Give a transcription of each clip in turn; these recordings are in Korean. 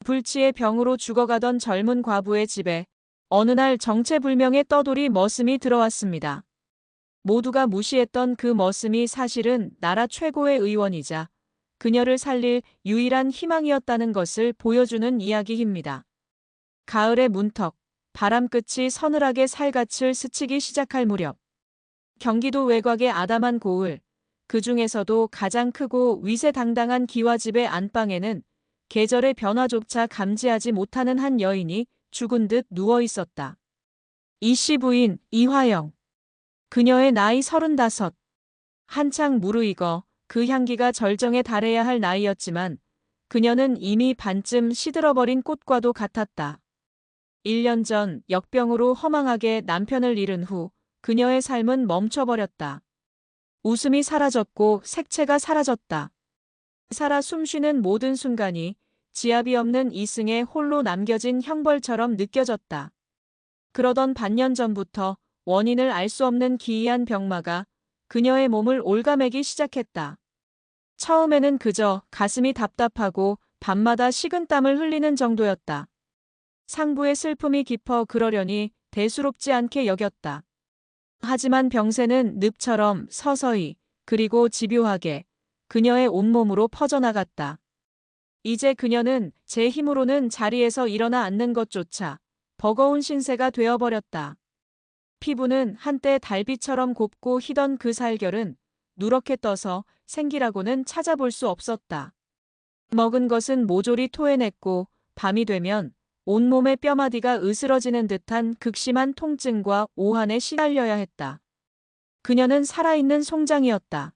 불치의 병으로 죽어가던 젊은 과부의 집에 어느 날 정체불명의 떠돌이 머슴이 들어왔습니다. 모두가 무시했던 그 머슴이 사실은 나라 최고의 의원이자 그녀를 살릴 유일한 희망이었다는 것을 보여주는 이야기입니다. 가을의 문턱, 바람끝이 서늘하게 살갗을 스치기 시작할 무렵, 경기도 외곽의 아담한 고을, 그 중에서도 가장 크고 위세당당한 기와집의 안방에는 계절의 변화조차 감지하지 못하는 한 여인이 죽은 듯 누워 있었다. 이씨 부인 이화영. 그녀의 나이 35. 한창 무르익어 그 향기가 절정에 달해야 할 나이였지만 그녀는 이미 반쯤 시들어버린 꽃과도 같았다. 1년 전 역병으로 허망하게 남편을 잃은 후 그녀의 삶은 멈춰버렸다. 웃음이 사라졌고 색채가 사라졌다. 살아 숨쉬는 모든 순간이 지압이 없는 이승에 홀로 남겨진 형벌처럼 느껴졌다. 그러던 반년 전부터 원인을 알 수 없는 기이한 병마가 그녀의 몸을 올가매기 시작했다. 처음에는 그저 가슴이 답답하고 밤마다 식은땀을 흘리는 정도였다. 상부의 슬픔이 깊어 그러려니 대수롭지 않게 여겼다. 하지만 병세는 늪처럼 서서히 그리고 집요하게 그녀의 온몸으로 퍼져나갔다. 이제 그녀는 제 힘으로는 자리에서 일어나 앉는 것조차 버거운 신세가 되어버렸다. 피부는 한때 달빛처럼 곱고 희던 그 살결은 누렇게 떠서 생기라고는 찾아볼 수 없었다. 먹은 것은 모조리 토해냈고 밤이 되면 온몸의 뼈마디가 으스러지는 듯한 극심한 통증과 오한에 시달려야 했다. 그녀는 살아있는 송장이었다.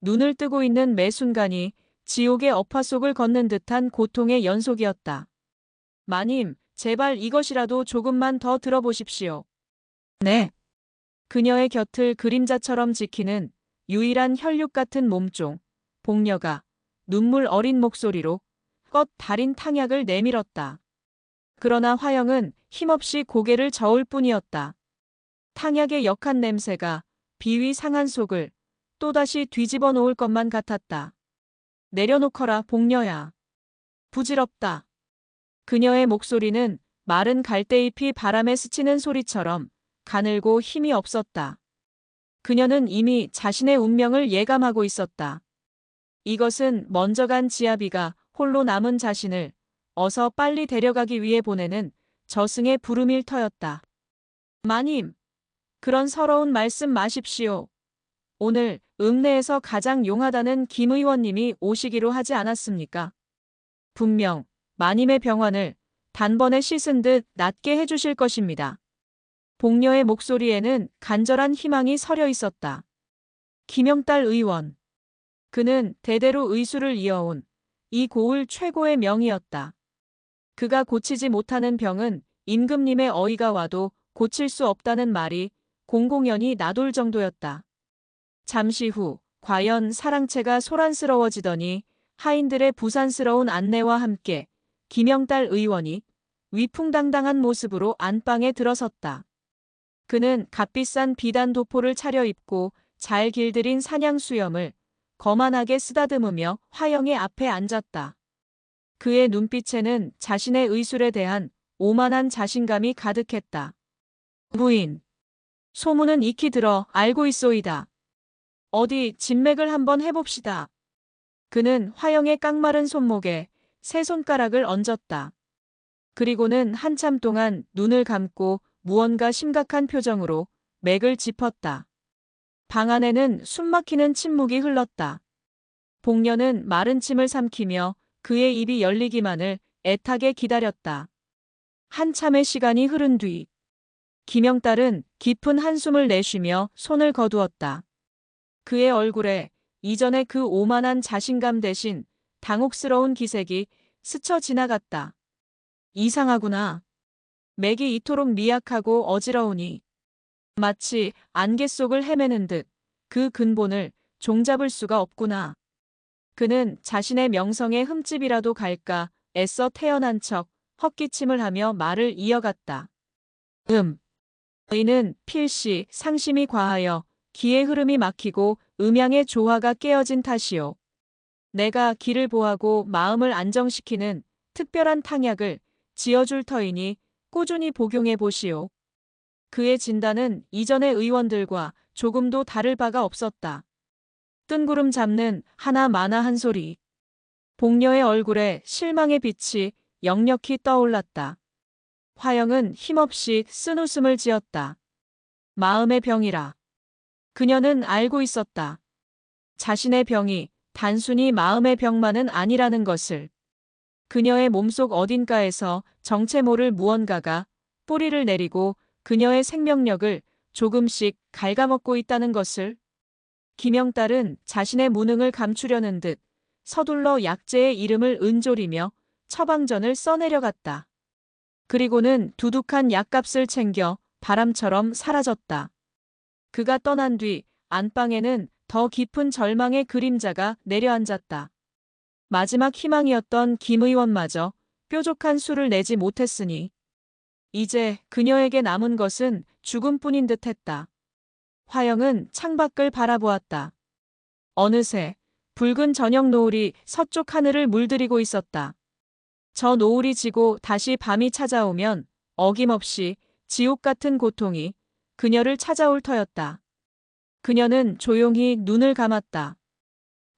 눈을 뜨고 있는 매 순간이 지옥의 업화 속을 걷는 듯한 고통의 연속이었다. 마님, 제발 이것이라도 조금만 더 들어보십시오. 네. 그녀의 곁을 그림자처럼 지키는 유일한 혈육 같은 몸종, 복녀가 눈물 어린 목소리로 껏 달인 탕약을 내밀었다. 그러나 화영은 힘없이 고개를 저을 뿐이었다. 탕약의 역한 냄새가 비위 상한 속을 또다시 뒤집어 놓을 것만 같았다. 내려놓거라, 복녀야. 부질없다. 그녀의 목소리는 마른 갈대잎이 바람에 스치는 소리처럼 가늘고 힘이 없었다. 그녀는 이미 자신의 운명을 예감하고 있었다. 이것은 먼저 간 지아비가 홀로 남은 자신을 어서 빨리 데려가기 위해 보내는 저승의 부름일 터였다. 마님, 그런 서러운 말씀 마십시오. 오늘 읍내에서 가장 용하다는 김 의원님이 오시기로 하지 않았습니까? 분명 마님의 병환을 단번에 씻은 듯 낫게 해주실 것입니다. 복녀의 목소리에는 간절한 희망이 서려 있었다. 김영달 의원. 그는 대대로 의술을 이어온 이 고을 최고의 명이었다. 그가 고치지 못하는 병은 임금님의 어이가 와도 고칠 수 없다는 말이 공공연히 나돌 정도였다. 잠시 후 과연 사랑채가 소란스러워지더니 하인들의 부산스러운 안내와 함께 김영달 의원이 위풍당당한 모습으로 안방에 들어섰다. 그는 값비싼 비단 도포를 차려입고 잘 길들인 사냥 수염을 거만하게 쓰다듬으며 화영의 앞에 앉았다. 그의 눈빛에는 자신의 의술에 대한 오만한 자신감이 가득했다. 부인. 소문은 익히 들어 알고 있소이다. 어디 진맥을 한번 해봅시다. 그는 화영의 깡마른 손목에 세 손가락을 얹었다. 그리고는 한참 동안 눈을 감고 무언가 심각한 표정으로 맥을 짚었다. 방 안에는 숨막히는 침묵이 흘렀다. 복녀는 마른 침을 삼키며 그의 입이 열리기만을 애타게 기다렸다. 한참의 시간이 흐른 뒤 김영달은 깊은 한숨을 내쉬며 손을 거두었다. 그의 얼굴에 이전의 그 오만한 자신감 대신 당혹스러운 기색이 스쳐 지나갔다. 이상하구나. 맥이 이토록 미약하고 어지러우니 마치 안개 속을 헤매는 듯 그 근본을 종잡을 수가 없구나. 그는 자신의 명성에 흠집이라도 갈까 애써 태어난 척 헛기침을 하며 말을 이어갔다. 이는 필시 상심이 과하여 기의 흐름이 막히고 음양의 조화가 깨어진 탓이요. 내가 기를 보하고 마음을 안정시키는 특별한 탕약을 지어줄 터이니 꾸준히 복용해 보시오. 그의 진단은 이전의 의원들과 조금도 다를 바가 없었다. 뜬구름 잡는 하나 마나 한 소리. 복녀의 얼굴에 실망의 빛이 역력히 떠올랐다. 화영은 힘없이 쓴웃음을 지었다. 마음의 병이라. 그녀는 알고 있었다. 자신의 병이 단순히 마음의 병만은 아니라는 것을. 그녀의 몸속 어딘가에서 정체 모를 무언가가 뿌리를 내리고 그녀의 생명력을 조금씩 갉아먹고 있다는 것을. 김영딸은 자신의 무능을 감추려는 듯 서둘러 약재의 이름을 은조리며 처방전을 써내려갔다. 그리고는 두둑한 약값을 챙겨 바람처럼 사라졌다. 그가 떠난 뒤 안방에는 더 깊은 절망의 그림자가 내려앉았다. 마지막 희망이었던 김 의원마저 뾰족한 수를 내지 못했으니 이제 그녀에게 남은 것은 죽음뿐인 듯했다. 화영은 창밖을 바라보았다. 어느새 붉은 저녁 노을이 서쪽 하늘을 물들이고 있었다. 저 노을이 지고 다시 밤이 찾아오면 어김없이 지옥 같은 고통이 그녀를 찾아올 터였다. 그녀는 조용히 눈을 감았다.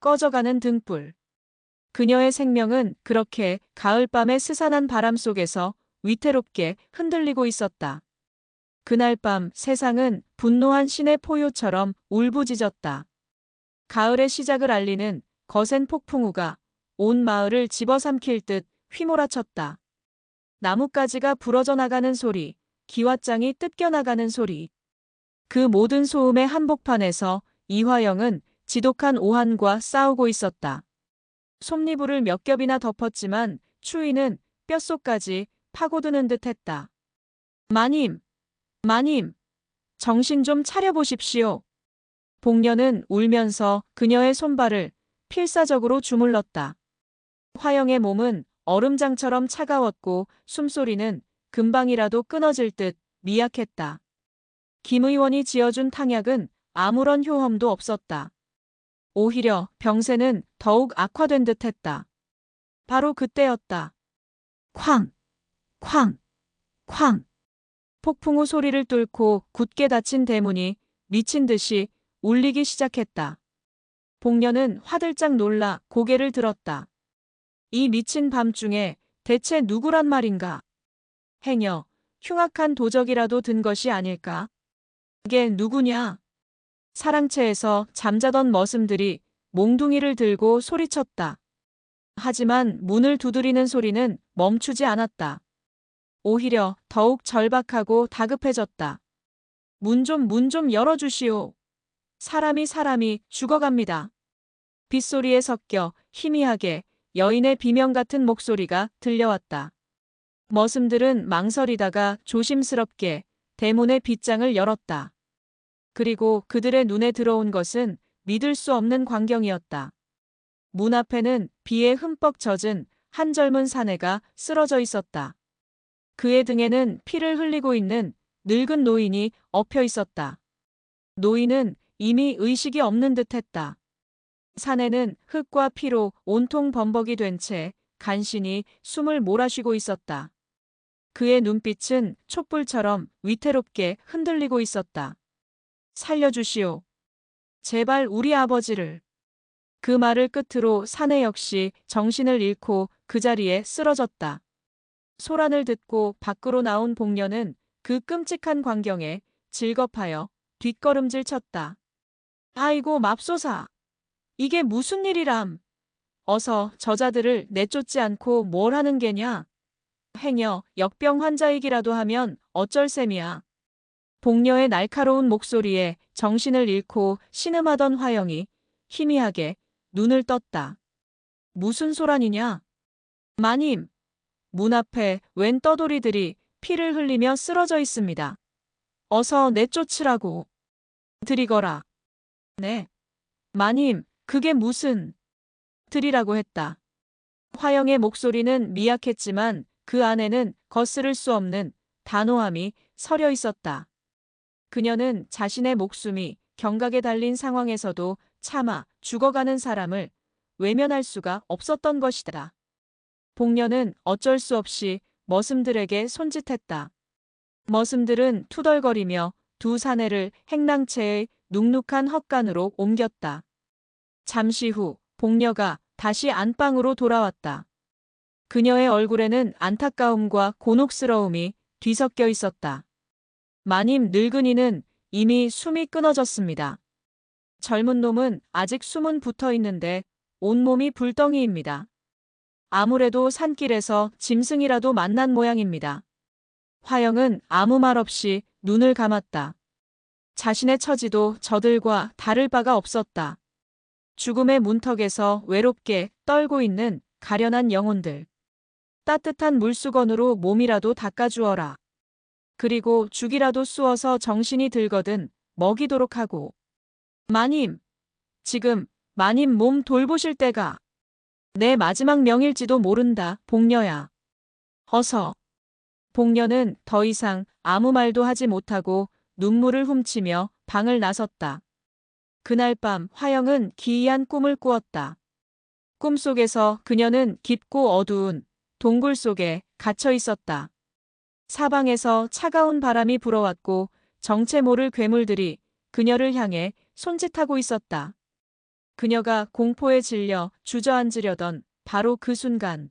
꺼져가는 등불. 그녀의 생명은 그렇게 가을밤의 스산한 바람 속에서 위태롭게 흔들리고 있었다. 그날 밤 세상은 분노한 신의 포효처럼 울부짖었다. 가을의 시작을 알리는 거센 폭풍우가 온 마을을 집어삼킬 듯 휘몰아쳤다. 나뭇가지가 부러져 나가는 소리, 기왓장이 뜯겨나가는 소리. 그 모든 소음의 한복판에서 이화영은 지독한 오한과 싸우고 있었다. 솜니부를 몇 겹이나 덮었지만 추위는 뼛속까지 파고드는 듯했다. 마님, 마님, 정신 좀 차려보십시오. 복녀는 울면서 그녀의 손발을 필사적으로 주물렀다. 화영의 몸은 얼음장처럼 차가웠고 숨소리는 금방이라도 끊어질 듯 미약했다. 김 의원이 지어준 탕약은 아무런 효험도 없었다. 오히려 병세는 더욱 악화된 듯했다. 바로 그때였다. 쾅! 쾅! 쾅! 폭풍우 소리를 뚫고 굳게 닫힌 대문이 미친 듯이 울리기 시작했다. 복녀는 화들짝 놀라 고개를 들었다. 이 미친 밤중에 대체 누구란 말인가? 행여 흉악한 도적이라도 든 것이 아닐까? 그게 누구냐? 사랑채에서 잠자던 머슴들이 몽둥이를 들고 소리쳤다. 하지만 문을 두드리는 소리는 멈추지 않았다. 오히려 더욱 절박하고 다급해졌다. 문 좀 열어주시오. 사람이 죽어갑니다. 빗소리에 섞여 희미하게 여인의 비명 같은 목소리가 들려왔다. 머슴들은 망설이다가 조심스럽게 대문의 빗장을 열었다. 그리고 그들의 눈에 들어온 것은 믿을 수 없는 광경이었다. 문 앞에는 비에 흠뻑 젖은 한 젊은 사내가 쓰러져 있었다. 그의 등에는 피를 흘리고 있는 늙은 노인이 엎여 있었다. 노인은 이미 의식이 없는 듯했다. 사내는 흙과 피로 온통 범벅이 된 채 간신히 숨을 몰아쉬고 있었다. 그의 눈빛은 촛불처럼 위태롭게 흔들리고 있었다. 살려주시오. 제발 우리 아버지를. 그 말을 끝으로 사내 역시 정신을 잃고 그 자리에 쓰러졌다. 소란을 듣고 밖으로 나온 복녀는 그 끔찍한 광경에 질겁하여 뒷걸음질 쳤다. 아이고 맙소사. 이게 무슨 일이람. 어서 저자들을 내쫓지 않고 뭘 하는 게냐. 행여 역병 환자이기라도 하면 어쩔 셈이야. 복녀의 날카로운 목소리에 정신을 잃고 신음하던 화영이 희미하게 눈을 떴다. 무슨 소란이냐? 마님, 문 앞에 웬 떠돌이들이 피를 흘리며 쓰러져 있습니다. 어서 내쫓으라고. 드리거라. 네. 마님, 그게 무슨... 드리라고 했다. 화영의 목소리는 미약했지만 그 안에는 거스를 수 없는 단호함이 서려 있었다. 그녀는 자신의 목숨이 경각에 달린 상황에서도 차마 죽어가는 사람을 외면할 수가 없었던 것이다. 복녀는 어쩔 수 없이 머슴들에게 손짓했다. 머슴들은 투덜거리며 두 사내를 행랑채의 눅눅한 헛간으로 옮겼다. 잠시 후 복녀가 다시 안방으로 돌아왔다. 그녀의 얼굴에는 안타까움과 곤혹스러움이 뒤섞여 있었다. 마님 늙은이는 이미 숨이 끊어졌습니다. 젊은 놈은 아직 숨은 붙어 있는데 온몸이 불덩이입니다. 아무래도 산길에서 짐승이라도 만난 모양입니다. 화영은 아무 말 없이 눈을 감았다. 자신의 처지도 저들과 다를 바가 없었다. 죽음의 문턱에서 외롭게 떨고 있는 가련한 영혼들. 따뜻한 물수건으로 몸이라도 닦아주어라. 그리고 죽이라도 쑤어서 정신이 들거든 먹이도록 하고. 마님, 지금 마님 몸 돌보실 때가 내 마지막 명일지도 모른다, 복녀야. 어서. 복녀는 더 이상 아무 말도 하지 못하고 눈물을 훔치며 방을 나섰다. 그날 밤 화영은 기이한 꿈을 꾸었다. 꿈속에서 그녀는 깊고 어두운 동굴 속에 갇혀 있었다. 사방에서 차가운 바람이 불어왔고 정체 모를 괴물들이 그녀를 향해 손짓하고 있었다. 그녀가 공포에 질려 주저앉으려던 바로 그 순간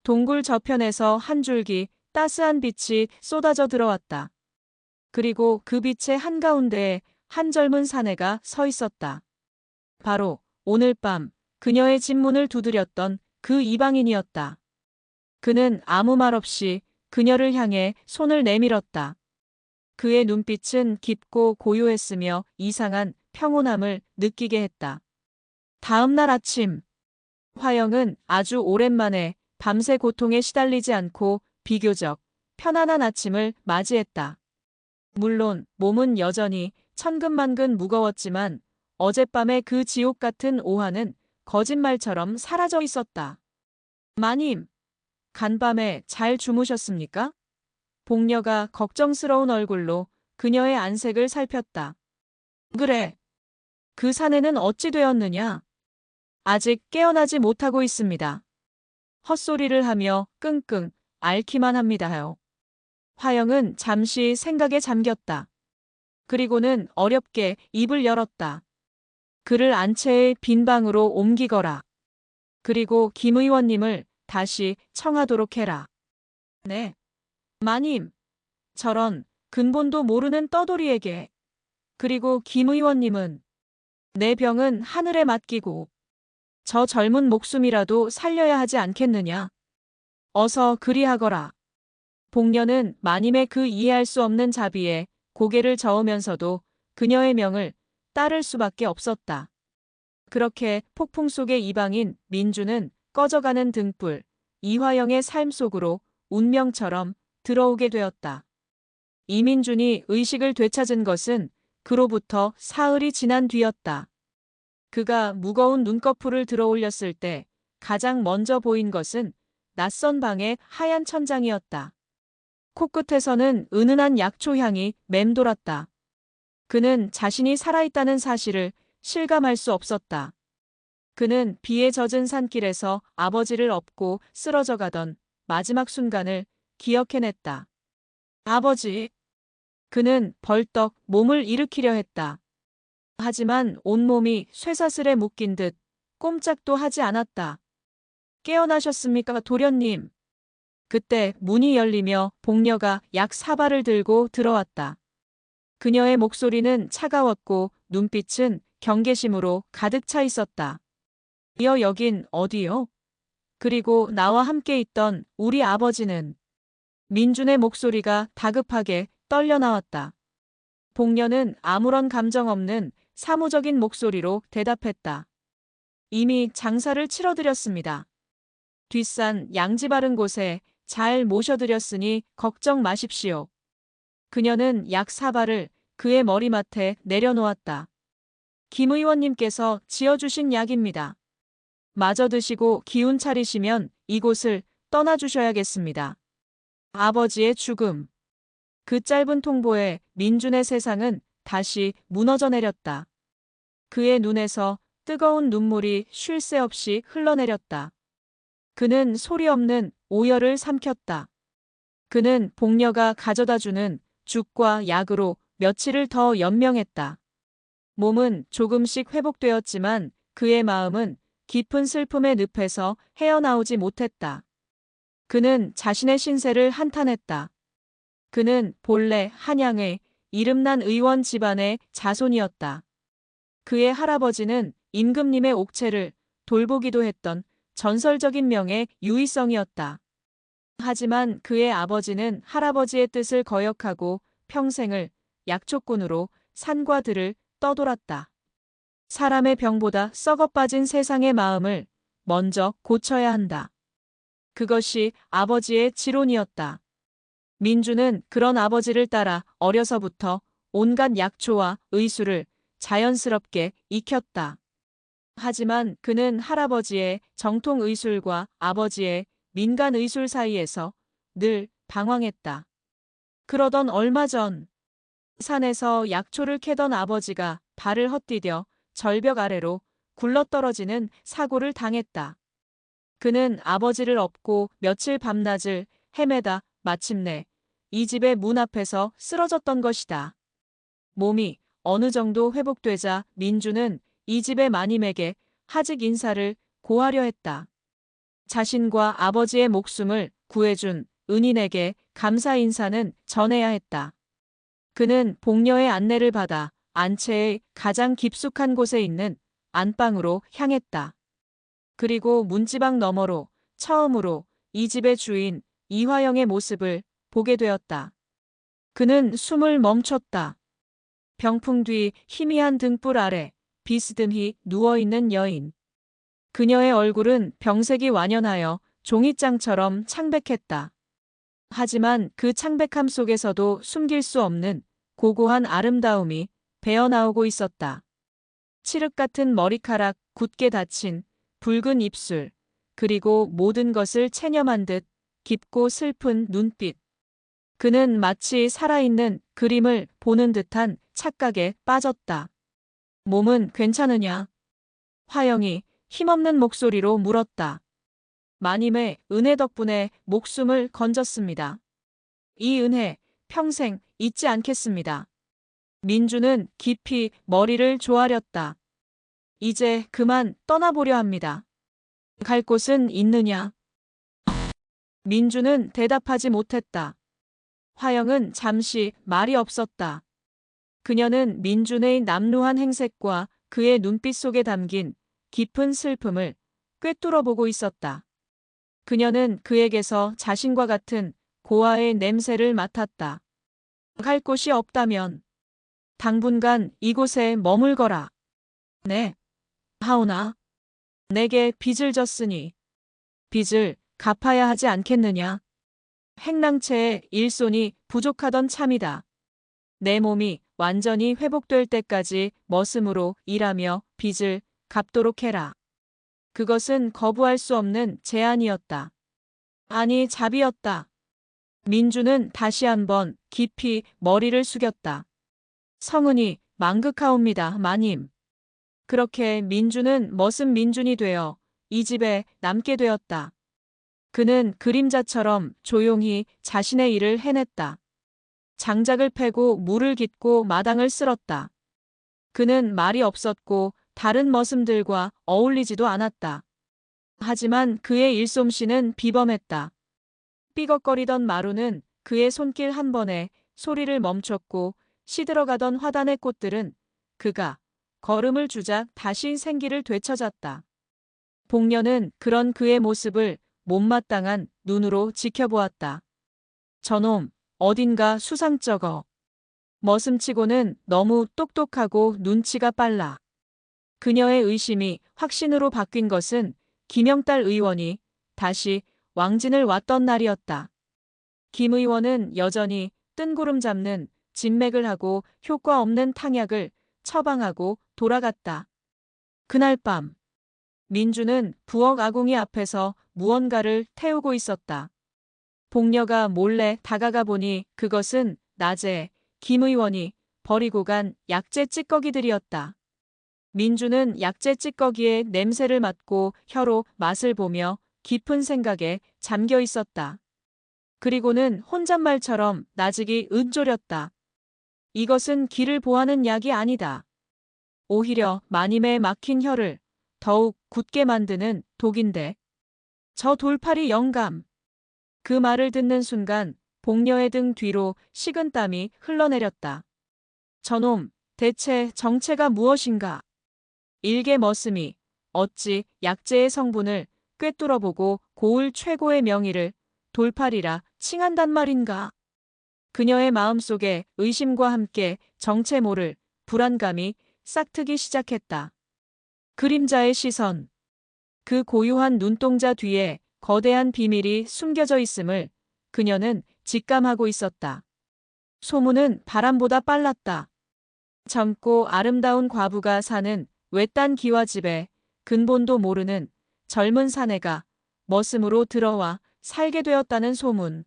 동굴 저편에서 한 줄기 따스한 빛이 쏟아져 들어왔다. 그리고 그 빛의 한가운데에 한 젊은 사내가 서 있었다. 바로 오늘 밤 그녀의 집문을 두드렸던 그 이방인이었다. 그는 아무 말 없이 그녀를 향해 손을 내밀었다. 그의 눈빛은 깊고 고요했으며 이상한 평온함을 느끼게 했다. 다음 날 아침, 화영은 아주 오랜만에 밤새 고통에 시달리지 않고 비교적 편안한 아침을 맞이했다. 물론 몸은 여전히 천근만근 무거웠지만 어젯밤의 그 지옥 같은 오한은 거짓말처럼 사라져 있었다. 마님, 간밤에 잘 주무셨습니까? 복녀가 걱정스러운 얼굴로 그녀의 안색을 살폈다. 그래. 그 사내는 어찌 되었느냐? 아직 깨어나지 못하고 있습니다. 헛소리를 하며 끙끙 앓기만 합니다요. 화영은 잠시 생각에 잠겼다. 그리고는 어렵게 입을 열었다. 그를 안채의 빈 방으로 옮기거라. 그리고 김 의원님을 다시 청하도록 해라. 네. 마님. 저런 근본도 모르는 떠돌이에게. 그리고 김 의원님은 내 병은 하늘에 맡기고 저 젊은 목숨이라도 살려야 하지 않겠느냐. 어서 그리하거라. 복녀는 마님의 그 이해할 수 없는 자비에 고개를 저으면서도 그녀의 명을 따를 수밖에 없었다. 그렇게 폭풍 속의 이방인 민주는 꺼져가는 등불, 이화영의 삶 속으로 운명처럼 들어오게 되었다. 이민준이 의식을 되찾은 것은 그로부터 사흘이 지난 뒤였다. 그가 무거운 눈꺼풀을 들어 올렸을 때 가장 먼저 보인 것은 낯선 방의 하얀 천장이었다. 코끝에서는 은은한 약초향이 맴돌았다. 그는 자신이 살아있다는 사실을 실감할 수 없었다. 그는 비에 젖은 산길에서 아버지를 업고 쓰러져 가던 마지막 순간을 기억해냈다. 아버지. 그는 벌떡 몸을 일으키려 했다. 하지만 온몸이 쇠사슬에 묶인 듯 꼼짝도 하지 않았다. 깨어나셨습니까, 도련님? 그때 문이 열리며 복녀가 약 사발을 들고 들어왔다. 그녀의 목소리는 차가웠고 눈빛은 경계심으로 가득 차 있었다. 여긴 어디요? 그리고 나와 함께 있던 우리 아버지는? 민준의 목소리가 다급하게 떨려 나왔다. 복녀는 아무런 감정 없는 사무적인 목소리로 대답했다. 이미 장사를 치러드렸습니다. 뒷산 양지 바른 곳에 잘 모셔드렸으니 걱정 마십시오. 그녀는 약 사발을 그의 머리맡에 내려놓았다. 김 의원님께서 지어주신 약입니다. 마저 드시고 기운 차리시면 이곳을 떠나주셔야겠습니다. 아버지의 죽음. 그 짧은 통보에 민준의 세상은 다시 무너져 내렸다. 그의 눈에서 뜨거운 눈물이 쉴 새 없이 흘러내렸다. 그는 소리 없는 오열을 삼켰다. 그는 복녀가 가져다주는 죽과 약으로 며칠을 더 연명했다. 몸은 조금씩 회복되었지만 그의 마음은 깊은 슬픔의 늪에서 헤어나오지 못했다. 그는 자신의 신세를 한탄했다. 그는 본래 한양의 이름난 의원 집안의 자손이었다. 그의 할아버지는 임금님의 옥체를 돌보기도 했던 전설적인 명의 유의성이었다. 하지만 그의 아버지는 할아버지의 뜻을 거역하고 평생을 약초꾼으로 산과 들을 떠돌았다. 사람의 병보다 썩어빠진 세상의 마음을 먼저 고쳐야 한다. 그것이 아버지의 지론이었다. 민주는 그런 아버지를 따라 어려서부터 온갖 약초와 의술을 자연스럽게 익혔다. 하지만 그는 할아버지의 정통 의술과 아버지의 민간 의술 사이에서 늘 방황했다. 그러던 얼마 전 산에서 약초를 캐던 아버지가 발을 헛디뎌 절벽 아래로 굴러떨어지는 사고를 당했다. 그는 아버지를 업고 며칠 밤낮을 헤매다 마침내 이 집의 문 앞에서 쓰러졌던 것이다. 몸이 어느 정도 회복되자 민주는 이 집의 마님에게 하직 인사를 고하려 했다. 자신과 아버지의 목숨을 구해준 은인에게 감사 인사는 전해야 했다. 그는 복녀의 안내를 받아 안채의 가장 깊숙한 곳에 있는 안방으로 향했다. 그리고 문지방 너머로 처음으로 이 집의 주인 이화영의 모습을 보게 되었다. 그는 숨을 멈췄다. 병풍 뒤 희미한 등불 아래 비스듬히 누워있는 여인. 그녀의 얼굴은 병색이 완연하여 종이장처럼 창백했다. 하지만 그 창백함 속에서도 숨길 수 없는 고고한 아름다움이 배어나오고 있었다. 칠흑 같은 머리카락, 굳게 닫힌 붉은 입술, 그리고 모든 것을 체념한 듯 깊고 슬픈 눈빛. 그는 마치 살아있는 그림을 보는 듯한 착각에 빠졌다. 몸은 괜찮으냐? 화영이 힘없는 목소리로 물었다. 마님의 은혜 덕분에 목숨을 건졌습니다. 이 은혜 평생 잊지 않겠습니다. 민주는 깊이 머리를 조아렸다. 이제 그만 떠나보려 합니다. 갈 곳은 있느냐? 민주는 대답하지 못했다. 화영은 잠시 말이 없었다. 그녀는 민준의 남루한 행색과 그의 눈빛 속에 담긴 깊은 슬픔을 꿰뚫어보고 있었다. 그녀는 그에게서 자신과 같은 고아의 냄새를 맡았다. 갈 곳이 없다면 당분간 이곳에 머물거라. 네, 하오나. 내게 빚을 졌으니 빚을 갚아야 하지 않겠느냐. 행랑채의 일손이 부족하던 참이다. 내 몸이 완전히 회복될 때까지 머슴으로 일하며 빚을 갚도록 해라. 그것은 거부할 수 없는 제안이었다. 아니, 자비였다. 민주는 다시 한번 깊이 머리를 숙였다. 성은이 망극하옵니다, 마님. 그렇게 민주는 머슴 민준이 되어 이 집에 남게 되었다. 그는 그림자처럼 조용히 자신의 일을 해냈다. 장작을 패고 물을 깃고 마당을 쓸었다. 그는 말이 없었고 다른 머슴들과 어울리지도 않았다. 하지만 그의 일솜씨는 비범했다. 삐걱거리던 마루는 그의 손길 한 번에 소리를 멈췄고 시들어가던 화단의 꽃들은 그가 걸음을 주자 다시 생기를 되찾았다. 복녀는 그런 그의 모습을 못마땅한 눈으로 지켜보았다. 저놈, 어딘가 수상쩍어. 머슴치고는 너무 똑똑하고 눈치가 빨라. 그녀의 의심이 확신으로 바뀐 것은 김영달 의원이 다시 왕진을 왔던 날이었다. 김 의원은 여전히 뜬구름 잡는 진맥을 하고 효과 없는 탕약을 처방하고 돌아갔다. 그날 밤 민주는 부엌 아궁이 앞에서 무언가를 태우고 있었다. 복녀가 몰래 다가가 보니 그것은 낮에 김 의원이 버리고 간 약재 찌꺼기들이었다. 민주는 약재 찌꺼기의 냄새를 맡고 혀로 맛을 보며 깊은 생각에 잠겨 있었다. 그리고는 혼잣말처럼 나직이 읊조렸다. 이것은 기를 보하는 약이 아니다. 오히려 마님의 막힌 혀를 더욱 굳게 만드는 독인데. 저 돌팔이 영감. 그 말을 듣는 순간 복녀의 등 뒤로 식은땀이 흘러내렸다. 저놈, 대체 정체가 무엇인가? 일개 머슴이 어찌 약재의 성분을 꿰뚫어보고 고을 최고의 명의를 돌팔이라 칭한단 말인가? 그녀의 마음속에 의심과 함께 정체 모를 불안감이 싹트기 시작했다. 그림자의 시선. 그 고유한 눈동자 뒤에 거대한 비밀이 숨겨져 있음을 그녀는 직감하고 있었다. 소문은 바람보다 빨랐다. 젊고 아름다운 과부가 사는 외딴 기와집에 근본도 모르는 젊은 사내가 머슴으로 들어와 살게 되었다는 소문.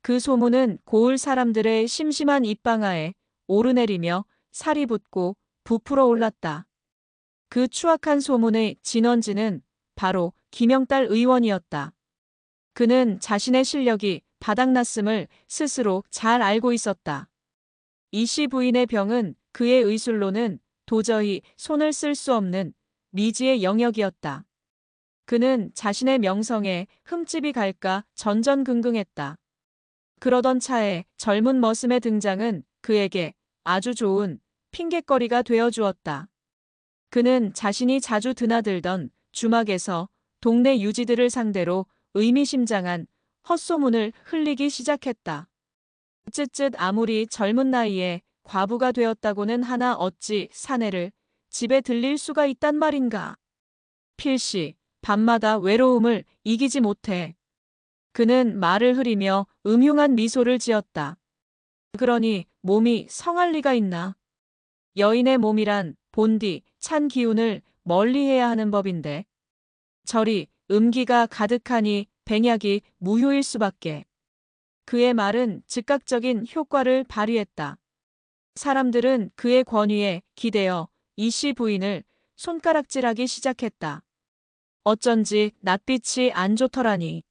그 소문은 고을 사람들의 심심한 입방아에 오르내리며 살이 붙고 부풀어 올랐다. 그 추악한 소문의 진원지는 바로 김영달 의원이었다. 그는 자신의 실력이 바닥났음을 스스로 잘 알고 있었다. 이씨 부인의 병은 그의 의술로는 도저히 손을 쓸 수 없는 미지의 영역이었다. 그는 자신의 명성에 흠집이 갈까 전전긍긍했다. 그러던 차에 젊은 머슴의 등장은 그에게 아주 좋은 핑곗거리가 되어주었다. 그는 자신이 자주 드나들던 주막에서 동네 유지들을 상대로 의미심장한 헛소문을 흘리기 시작했다. 쯧쯧 아무리 젊은 나이에 과부가 되었다고는 하나 어찌 사내를 집에 들릴 수가 있단 말인가. 필시 밤마다 외로움을 이기지 못해. 그는 말을 흐리며 음흉한 미소를 지었다. 그러니 몸이 성할 리가 있나. 여인의 몸이란 본디 찬 기운을 멀리해야 하는 법인데. 저리 음기가 가득하니 백약이 무효일 수밖에. 그의 말은 즉각적인 효과를 발휘했다. 사람들은 그의 권위에 기대어 이씨 부인을 손가락질하기 시작했다. 어쩐지 낯빛이 안 좋더라니.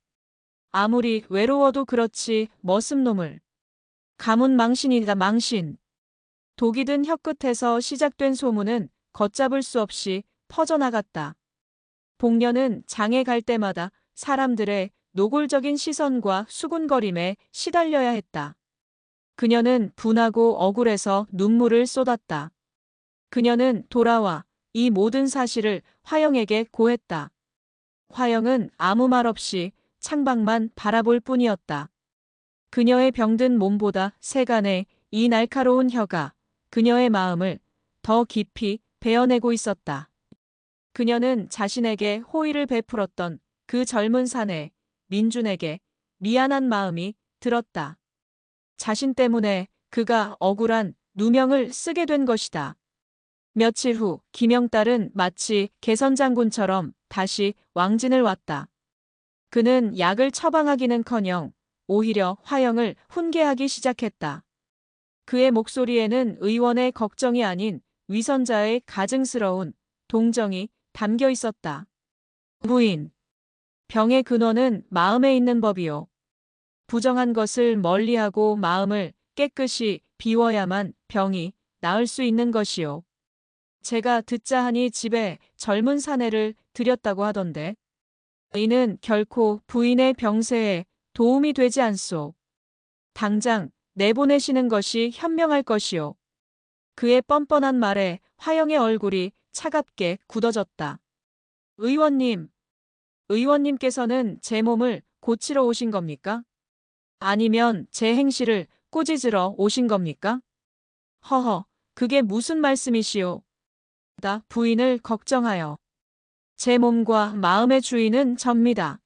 아무리 외로워도 그렇지 머슴놈을. 가문 망신이다 망신. 독이 든 혀끝에서 시작된 소문은 걷잡을 수 없이 퍼져나갔다. 복녀는 장에 갈 때마다 사람들의 노골적인 시선과 수군거림에 시달려야 했다. 그녀는 분하고 억울해서 눈물을 쏟았다. 그녀는 돌아와 이 모든 사실을 화영에게 고했다. 화영은 아무 말 없이 창밖만 바라볼 뿐이었다. 그녀의 병든 몸보다 세간의 이 날카로운 혀가 그녀의 마음을 더 깊이 베어내고 있었다. 그녀는 자신에게 호의를 베풀었던 그 젊은 사내 민준에게 미안한 마음이 들었다. 자신 때문에 그가 억울한 누명을 쓰게 된 것이다. 며칠 후 김영달은 마치 개선장군처럼 다시 왕진을 왔다. 그는 약을 처방하기는커녕 오히려 화영을 훈계하기 시작했다. 그의 목소리에는 의원의 걱정이 아닌 위선자의 가증스러운 동정이 담겨 있었다. 부인. 병의 근원은 마음에 있는 법이요. 부정한 것을 멀리하고 마음을 깨끗이 비워야만 병이 나을 수 있는 것이요. 제가 듣자 하니 집에 젊은 사내를 들였다고 하던데. 이는 결코 부인의 병세에 도움이 되지 않소. 당장 내보내시는 것이 현명할 것이요. 그의 뻔뻔한 말에 화영의 얼굴이 차갑게 굳어졌다. 의원님, 의원님께서는 제 몸을 고치러 오신 겁니까? 아니면 제 행실을 꾸짖으러 오신 겁니까? 허허, 그게 무슨 말씀이시오? 나 부인을 걱정하여. 제 몸과 마음의 주인은 접니다.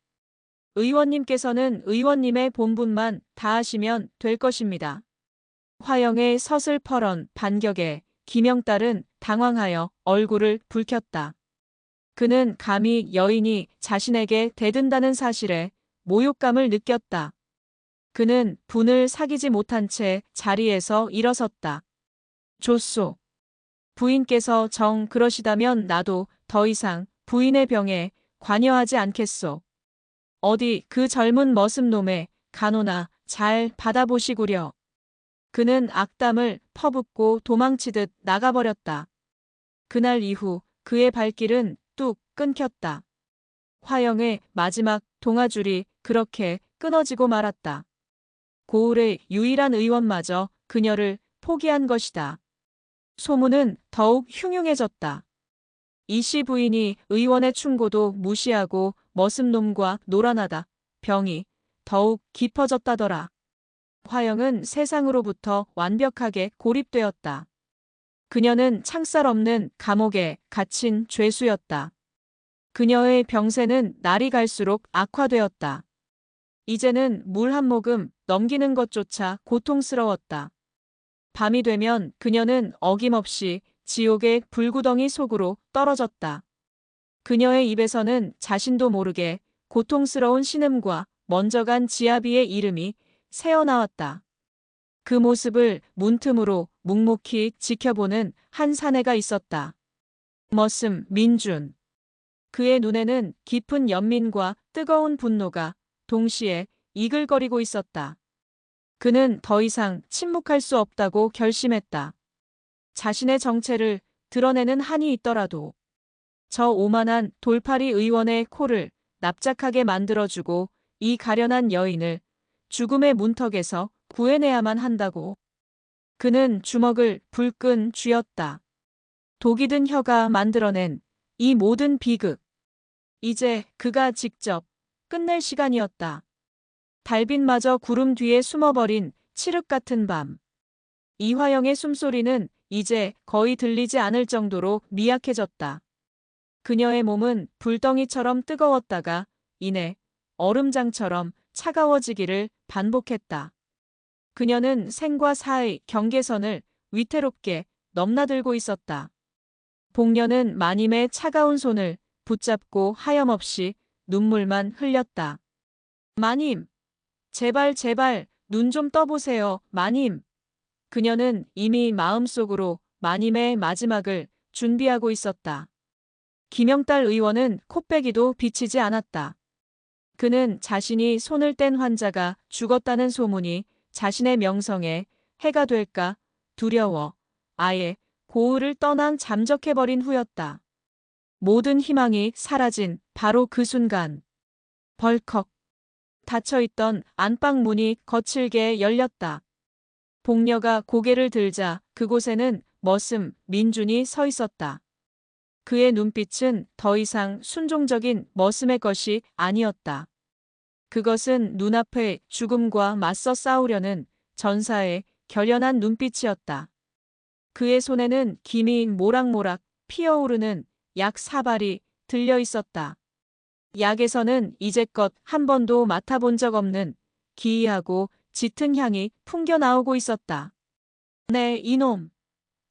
의원님께서는 의원님의 본분만 다하시면 될 것입니다. 화영의 서슬퍼런 반격에 김영달은 당황하여 얼굴을 붉혔다. 그는 감히 여인이 자신에게 대든다는 사실에 모욕감을 느꼈다. 그는 분을 사귀지 못한 채 자리에서 일어섰다. 좋소. 부인께서 정 그러시다면 나도 더 이상 부인의 병에 관여하지 않겠소. 어디 그 젊은 머슴놈의 간호나 잘 받아보시구려. 그는 악담을 퍼붓고 도망치듯 나가버렸다. 그날 이후 그의 발길은 뚝 끊겼다. 화영의 마지막 동아줄이 그렇게 끊어지고 말았다. 고을의 유일한 의원마저 그녀를 포기한 것이다. 소문은 더욱 흉흉해졌다. 이씨 부인이 의원의 충고도 무시하고 머슴놈과 놀아나다 병이 더욱 깊어졌다더라. 화영은 세상으로부터 완벽하게 고립되었다. 그녀는 창살 없는 감옥에 갇힌 죄수였다. 그녀의 병세는 날이 갈수록 악화되었다. 이제는 물 한 모금 넘기는 것조차 고통스러웠다. 밤이 되면 그녀는 어김없이 지옥의 불구덩이 속으로 떨어졌다. 그녀의 입에서는 자신도 모르게 고통스러운 신음과 먼저 간 지아비의 이름이 새어나왔다. 그 모습을 문틈으로 묵묵히 지켜보는 한 사내가 있었다. 머슴 민준. 그의 눈에는 깊은 연민과 뜨거운 분노가 동시에 이글거리고 있었다. 그는 더 이상 침묵할 수 없다고 결심했다. 자신의 정체를 드러내는 한이 있더라도 저 오만한 돌팔이 의원의 코를 납작하게 만들어주고 이 가련한 여인을 죽음의 문턱에서 구해내야만 한다고. 그는 주먹을 불끈 쥐었다. 독이 든 혀가 만들어낸 이 모든 비극. 이제 그가 직접 끝낼 시간이었다. 달빛마저 구름 뒤에 숨어버린 칠흑 같은 밤. 이화영의 숨소리는 이제 거의 들리지 않을 정도로 미약해졌다. 그녀의 몸은 불덩이처럼 뜨거웠다가 이내 얼음장처럼 차가워지기를 반복했다. 그녀는 생과 사의 경계선을 위태롭게 넘나들고 있었다. 복녀는 마님의 차가운 손을 붙잡고 하염없이 눈물만 흘렸다. 마님, 제발 제발 눈 좀 떠보세요, 마님. 그녀는 이미 마음속으로 마님의 마지막을 준비하고 있었다. 김영달 의원은 코빼기도 비치지 않았다. 그는 자신이 손을 뗀 환자가 죽었다는 소문이 자신의 명성에 해가 될까 두려워 아예 고을을 떠난 잠적해버린 후였다. 모든 희망이 사라진 바로 그 순간. 벌컥 닫혀있던 안방 문이 거칠게 열렸다. 복녀가 고개를 들자 그곳에는 머슴 민준이 서 있었다. 그의 눈빛은 더 이상 순종적인 머슴의 것이 아니었다. 그것은 눈앞의 죽음과 맞서 싸우려는 전사의 결연한 눈빛이었다. 그의 손에는 김이 모락모락 피어오르는 약 사발이 들려 있었다. 약에서는 이제껏 한 번도 맡아본 적 없는 기이하고 짙은 향이 풍겨나오고 있었다. 네, 이놈.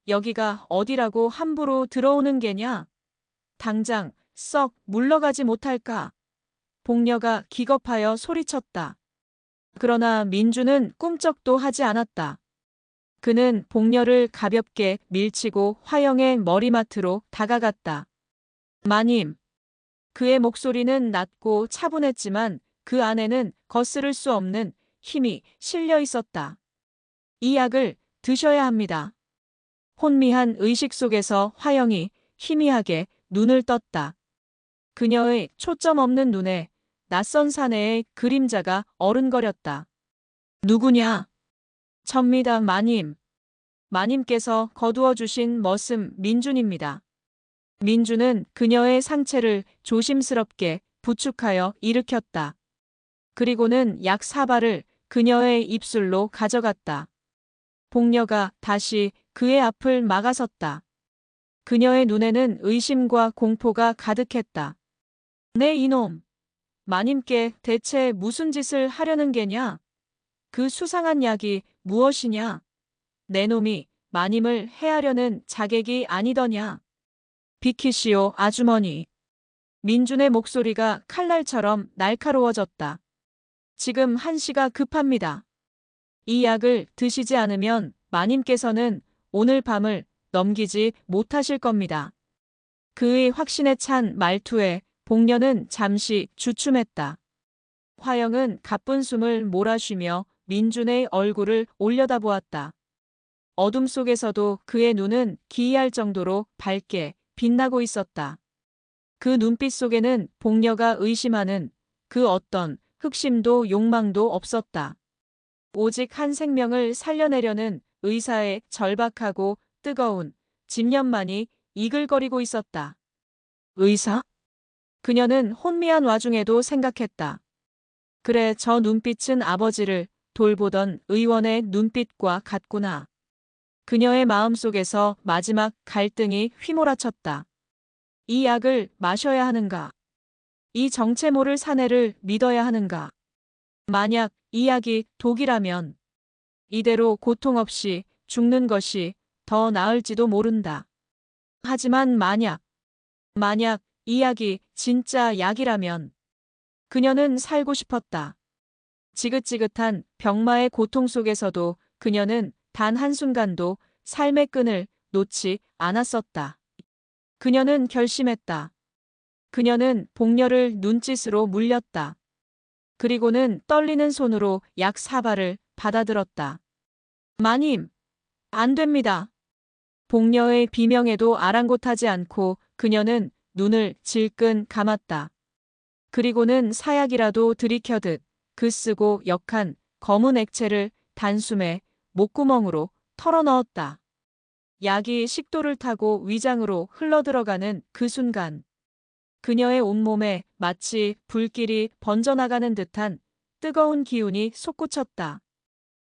여기가 어디라고 함부로 들어오는 게냐? 당장 썩 물러가지 못할까? 복녀가 기겁하여 소리쳤다. 그러나 민주는 꿈쩍도 하지 않았다. 그는 복녀를 가볍게 밀치고 화영의 머리맡으로 다가갔다. 마님. 그의 목소리는 낮고 차분했지만 그 안에는 거스를 수 없는 힘이 실려 있었다. 이 약을 드셔야 합니다. 혼미한 의식 속에서 화영이 희미하게 눈을 떴다. 그녀의 초점 없는 눈에 낯선 사내의 그림자가 어른거렸다. 누구냐? 접니다, 마님. 마님께서 거두어 주신 머슴 민준입니다. 민준은 그녀의 상체를 조심스럽게 부축하여 일으켰다. 그리고는 약 사발을 그녀의 입술로 가져갔다. 복녀가 다시 그의 앞을 막아섰다. 그녀의 눈에는 의심과 공포가 가득했다. 네, 이놈. 마님께 대체 무슨 짓을 하려는 게냐? 그 수상한 약이 무엇이냐? 내 놈이 마님을 해하려는 자객이 아니더냐? 비키시오, 아주머니. 민준의 목소리가 칼날처럼 날카로워졌다. 지금 한시가 급합니다. 이 약을 드시지 않으면 마님께서는 오늘 밤을 넘기지 못하실 겁니다. 그의 확신에 찬 말투에 복녀는 잠시 주춤했다. 화영은 가쁜 숨을 몰아쉬며 민준의 얼굴을 올려다보았다. 어둠 속에서도 그의 눈은 기이할 정도로 밝게 빛나고 있었다. 그 눈빛 속에는 복녀가 의심하는 그 어떤 흑심도 욕망도 없었다. 오직 한 생명을 살려내려는 의사의 절박하고 뜨거운 집념만이 이글거리고 있었다. 의사? 그녀는 혼미한 와중에도 생각했다. 그래, 저 눈빛은 아버지를 돌보던 의원의 눈빛과 같구나. 그녀의 마음속에서 마지막 갈등이 휘몰아쳤다. 이 약을 마셔야 하는가? 이 정체 모를 사내를 믿어야 하는가? 만약 이 약이 독이라면 이대로 고통 없이 죽는 것이 더 나을지도 모른다. 하지만 만약 이 약이 진짜 약이라면 그녀는 살고 싶었다. 지긋지긋한 병마의 고통 속에서도 그녀는 단 한순간도 삶의 끈을 놓지 않았었다. 그녀는 결심했다. 그녀는 복녀를 눈짓으로 물렸다. 그리고는 떨리는 손으로 약 4발을 받아들었다. 마님, 안 됩니다. 복녀의 비명에도 아랑곳하지 않고 그녀는 눈을 질끈 감았다. 그리고는 사약이라도 들이켜듯 그 쓰고 역한 검은 액체를 단숨에 목구멍으로 털어넣었다. 약이 식도를 타고 위장으로 흘러들어가는 그 순간 그녀의 온몸에 마치 불길이 번져나가는 듯한 뜨거운 기운이 솟구쳤다.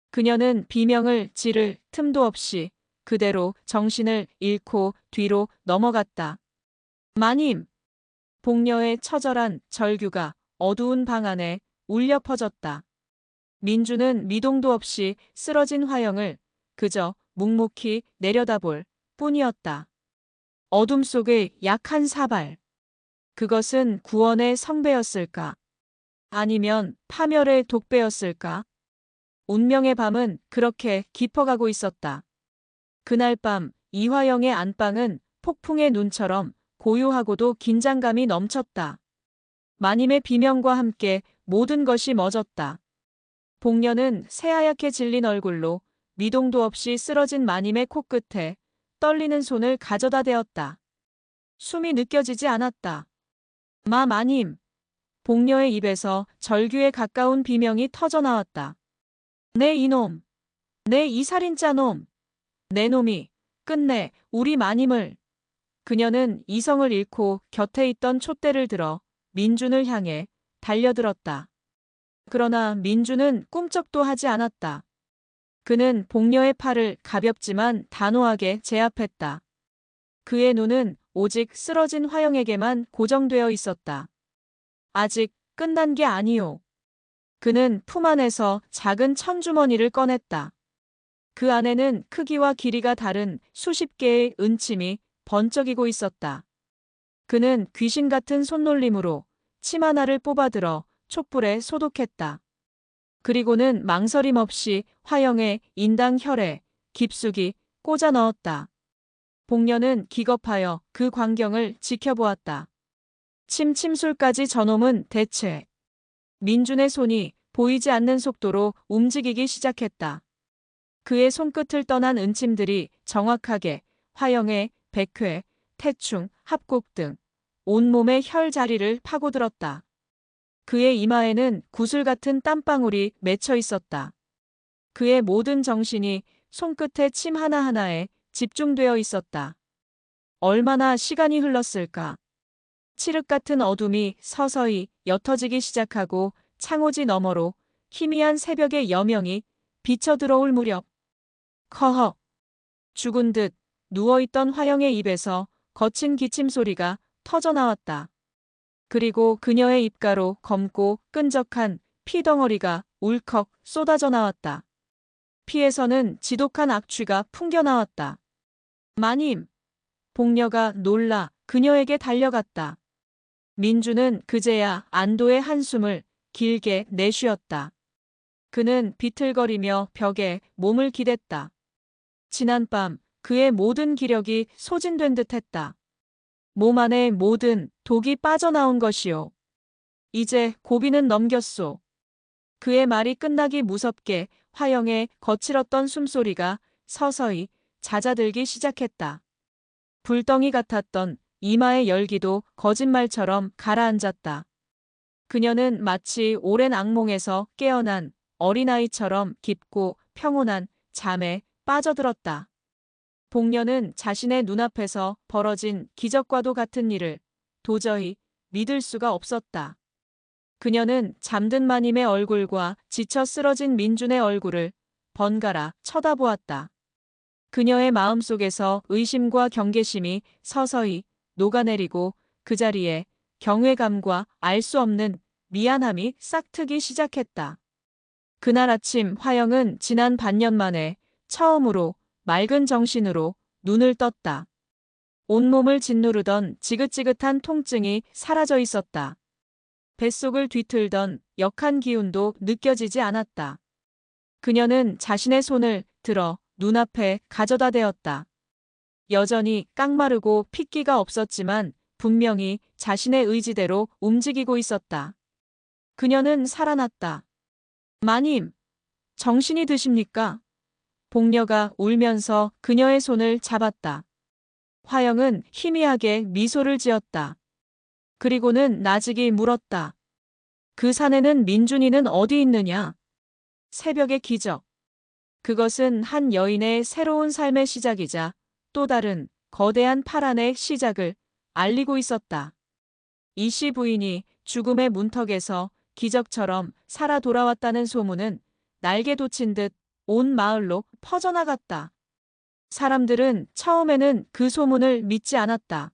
그녀는 비명을 지를 틈도 없이 그대로 정신을 잃고 뒤로 넘어갔다. 마님! 복녀의 처절한 절규가 어두운 방 안에 울려 퍼졌다. 민주는 미동도 없이 쓰러진 화영을 그저 묵묵히 내려다볼 뿐이었다. 어둠 속의 약한 사발. 그것은 구원의 성배였을까? 아니면 파멸의 독배였을까? 운명의 밤은 그렇게 깊어가고 있었다. 그날 밤 이화영의 안방은 폭풍의 눈처럼 고요하고도 긴장감이 넘쳤다. 마님의 비명과 함께 모든 것이 멎었다. 복녀는 새하얗게 질린 얼굴로 미동도 없이 쓰러진 마님의 코끝에 떨리는 손을 가져다 대었다. 숨이 느껴지지 않았다. 마님! 복녀의 입에서 절규에 가까운 비명이 터져나왔다. 내 이놈! 내 이 살인자 놈! 내 놈이 끝내 우리 마님을! 그녀는 이성을 잃고 곁에 있던 촛대를 들어 민준을 향해 달려들었다. 그러나 민준은 꿈쩍도 하지 않았다. 그는 복녀의 팔을 가볍지만 단호하게 제압했다. 그의 눈은 오직 쓰러진 화영에게만 고정되어 있었다. 아직 끝난 게 아니오. 그는 품 안에서 작은 천주머니를 꺼냈다. 그 안에는 크기와 길이가 다른 수십 개의 은침이 번쩍이고 있었다. 그는 귀신 같은 손놀림으로 침 하나를 뽑아들어 촛불에 소독했다. 그리고는 망설임 없이 화영의 인당 혈에 깊숙이 꽂아 넣었다. 복녀는 기겁하여 그 광경을 지켜보았다. 침술까지 저놈은 대체. 민준의 손이 보이지 않는 속도로 움직이기 시작했다. 그의 손끝을 떠난 은침들이 정확하게 화영의 백회, 태충, 합곡 등 온몸의 혈 자리를 파고들었다. 그의 이마에는 구슬 같은 땀방울이 맺혀 있었다. 그의 모든 정신이 손끝의 침 하나하나에 집중되어 있었다. 얼마나 시간이 흘렀을까? 칠흑 같은 어둠이 서서히 옅어지기 시작하고 창호지 너머로 희미한 새벽의 여명이 비쳐 들어올 무렵 커허 죽은 듯 누워있던 화영의 입에서 거친 기침 소리가 터져나왔다. 그리고 그녀의 입가로 검고 끈적한 피덩어리가 울컥 쏟아져 나왔다. 피에서는 지독한 악취가 풍겨나왔다. 마님! 복녀가 놀라 그녀에게 달려갔다. 민주는 그제야 안도의 한숨을 길게 내쉬었다. 그는 비틀거리며 벽에 몸을 기댔다. 지난밤 그의 모든 기력이 소진된 듯했다. 몸 안에 모든 독이 빠져나온 것이요. 이제 고비는 넘겼소. 그의 말이 끝나기 무섭게 화영의 거칠었던 숨소리가 서서히 잦아들기 시작했다. 불덩이 같았던 이마의 열기도 거짓말처럼 가라앉았다. 그녀는 마치 오랜 악몽에서 깨어난 어린아이처럼 깊고 평온한 잠에 빠져들었다. 복녀는 자신의 눈앞에서 벌어진 기적과도 같은 일을 도저히 믿을 수가 없었다. 그녀는 잠든 마님의 얼굴과 지쳐 쓰러진 민준의 얼굴을 번갈아 쳐다보았다. 그녀의 마음속에서 의심과 경계심이 서서히 녹아내리고 그 자리에 경외감과 알 수 없는 미안함이 싹트기 시작했다. 그날 아침 화영은 지난 반년 만에 처음으로 맑은 정신으로 눈을 떴다. 온몸을 짓누르던 지긋지긋한 통증이 사라져 있었다. 뱃속을 뒤틀던 역한 기운도 느껴지지 않았다. 그녀는 자신의 손을 들어 눈앞에 가져다 대었다. 여전히 깡마르고 핏기가 없었지만 분명히 자신의 의지대로 움직이고 있었다. 그녀는 살아났다. 마님, 정신이 드십니까? 복녀가 울면서 그녀의 손을 잡았다. 화영은 희미하게 미소를 지었다. 그리고는 나직이 물었다. 그 사내는 민준이는 어디 있느냐? 새벽의 기적. 그것은 한 여인의 새로운 삶의 시작이자 또 다른 거대한 파란의 시작을 알리고 있었다. 이씨 부인이 죽음의 문턱에서 기적처럼 살아 돌아왔다는 소문은 날개 돋친 듯 온 마을로 퍼져나갔다. 사람들은 처음에는 그 소문을 믿지 않았다.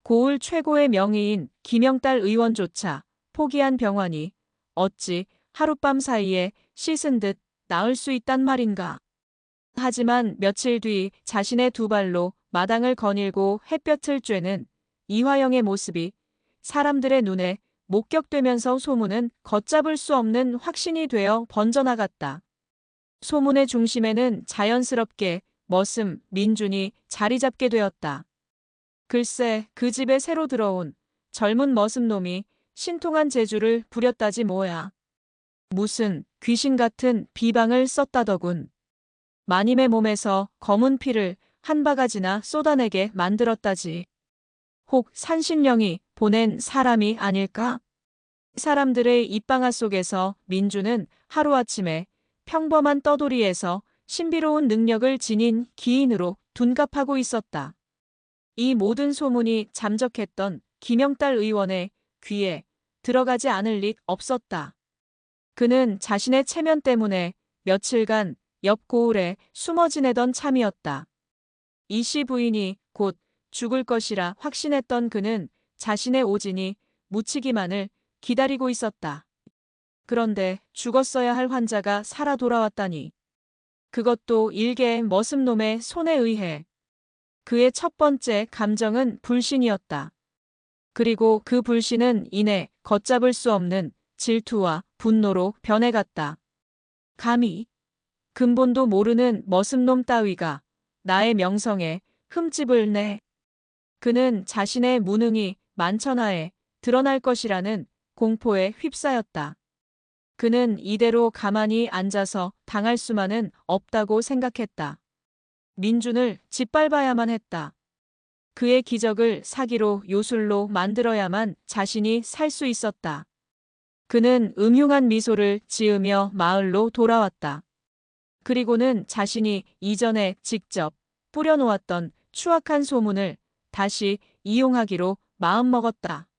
고을 최고의 명의인 김영달 의원조차 포기한 병환이 어찌 하룻밤 사이에 씻은 듯 나을 수 있단 말인가. 하지만 며칠 뒤 자신의 두 발로 마당을 거닐고 햇볕을 쬐는 이화영의 모습이 사람들의 눈에 목격되면서 소문은 걷잡을 수 없는 확신이 되어 번져나갔다. 소문의 중심에는 자연스럽게 머슴 민준이 자리 잡게 되었다. 글쎄 그 집에 새로 들어온 젊은 머슴놈이 신통한 재주를 부렸다지 뭐야. 무슨 귀신 같은 비방을 썼다더군. 마님의 몸에서 검은 피를 한 바가지나 쏟아내게 만들었다지. 혹 산신령이 보낸 사람이 아닐까? 사람들의 입방아 속에서 민주는 하루아침에 평범한 떠돌이에서 신비로운 능력을 지닌 기인으로 둔갑하고 있었다. 이 모든 소문이 잠적했던 김영달 의원의 귀에 들어가지 않을 리 없었다. 그는 자신의 체면 때문에 며칠간 옆 고을에 숨어 지내던 참이었다. 이씨 부인이 곧 죽을 것이라 확신했던 그는 자신의 오진이 묻히기만을 기다리고 있었다. 그런데 죽었어야 할 환자가 살아 돌아왔다니. 그것도 일개의 머슴놈의 손에 의해. 그의 첫 번째 감정은 불신이었다. 그리고 그 불신은 이내 걷잡을 수 없는 질투와 분노로 변해갔다. 감히 근본도 모르는 머슴놈 따위가 나의 명성에 흠집을 내. 그는 자신의 무능이 만천하에 드러날 것이라는 공포에 휩싸였다. 그는 이대로 가만히 앉아서 당할 수만은 없다고 생각했다. 민준을 짓밟아야만 했다. 그의 기적을 사기로 요술로 만들어야만 자신이 살 수 있었다. 그는 음흉한 미소를 지으며 마을로 돌아왔다. 그리고는 자신이 이전에 직접 뿌려놓았던 추악한 소문을 다시 이용하기로 마음먹었다.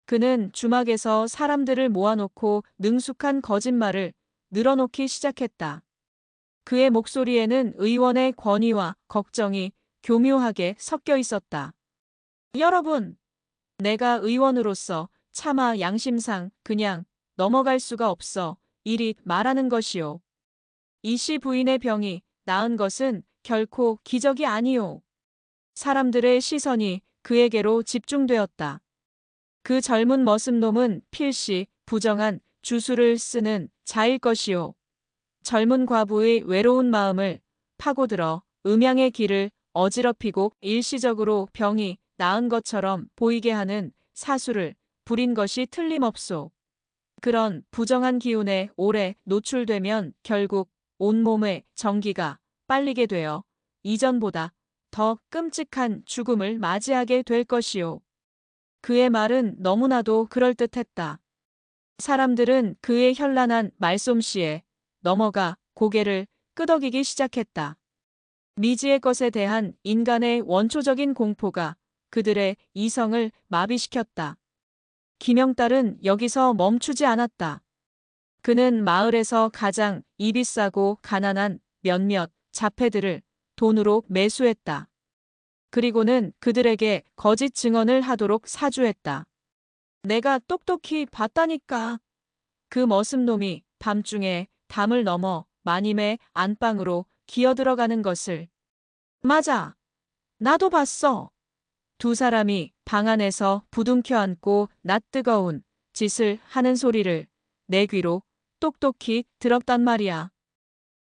그는 주막에서 사람들을 모아놓고 능숙한 거짓말을 늘어놓기 시작했다. 그의 목소리에는 의원의 권위와 걱정이 교묘하게 섞여 있었다. 여러분, 내가 의원으로서 차마 양심상 그냥 넘어갈 수가 없어 이리 말하는 것이오. 이씨 부인의 병이 나은 것은 결코 기적이 아니오. 사람들의 시선이 그에게로 집중되었다. 그 젊은 머슴놈은 필시 부정한 주술을 쓰는 자일 것이오. 젊은 과부의 외로운 마음을 파고들어 음양의 길을 어지럽히고 일시적으로 병이 나은 것처럼 보이게 하는 사수를 부린 것이 틀림없소. 그런 부정한 기운에 오래 노출되면 결국 온몸의 전기가 빨리게 되어 이전보다 더 끔찍한 죽음을 맞이하게 될 것이오. 그의 말은 너무나도 그럴듯했다. 사람들은 그의 현란한 말솜씨에 넘어가 고개를 끄덕이기 시작했다. 미지의 것에 대한 인간의 원초적인 공포가 그들의 이성을 마비시켰다. 김영달은 여기서 멈추지 않았다. 그는 마을에서 가장 입이 싸고 가난한 몇몇 자폐들을 돈으로 매수했다. 그리고는 그들에게 거짓 증언을 하도록 사주했다. 내가 똑똑히 봤다니까. 그 머슴놈이 밤중에 담을 넘어 마님의 안방으로 기어들어가는 것을. 맞아. 나도 봤어. 두 사람이 방 안에서 부둥켜 안고 낯뜨거운 짓을 하는 소리를 내 귀로 똑똑히 들었단 말이야.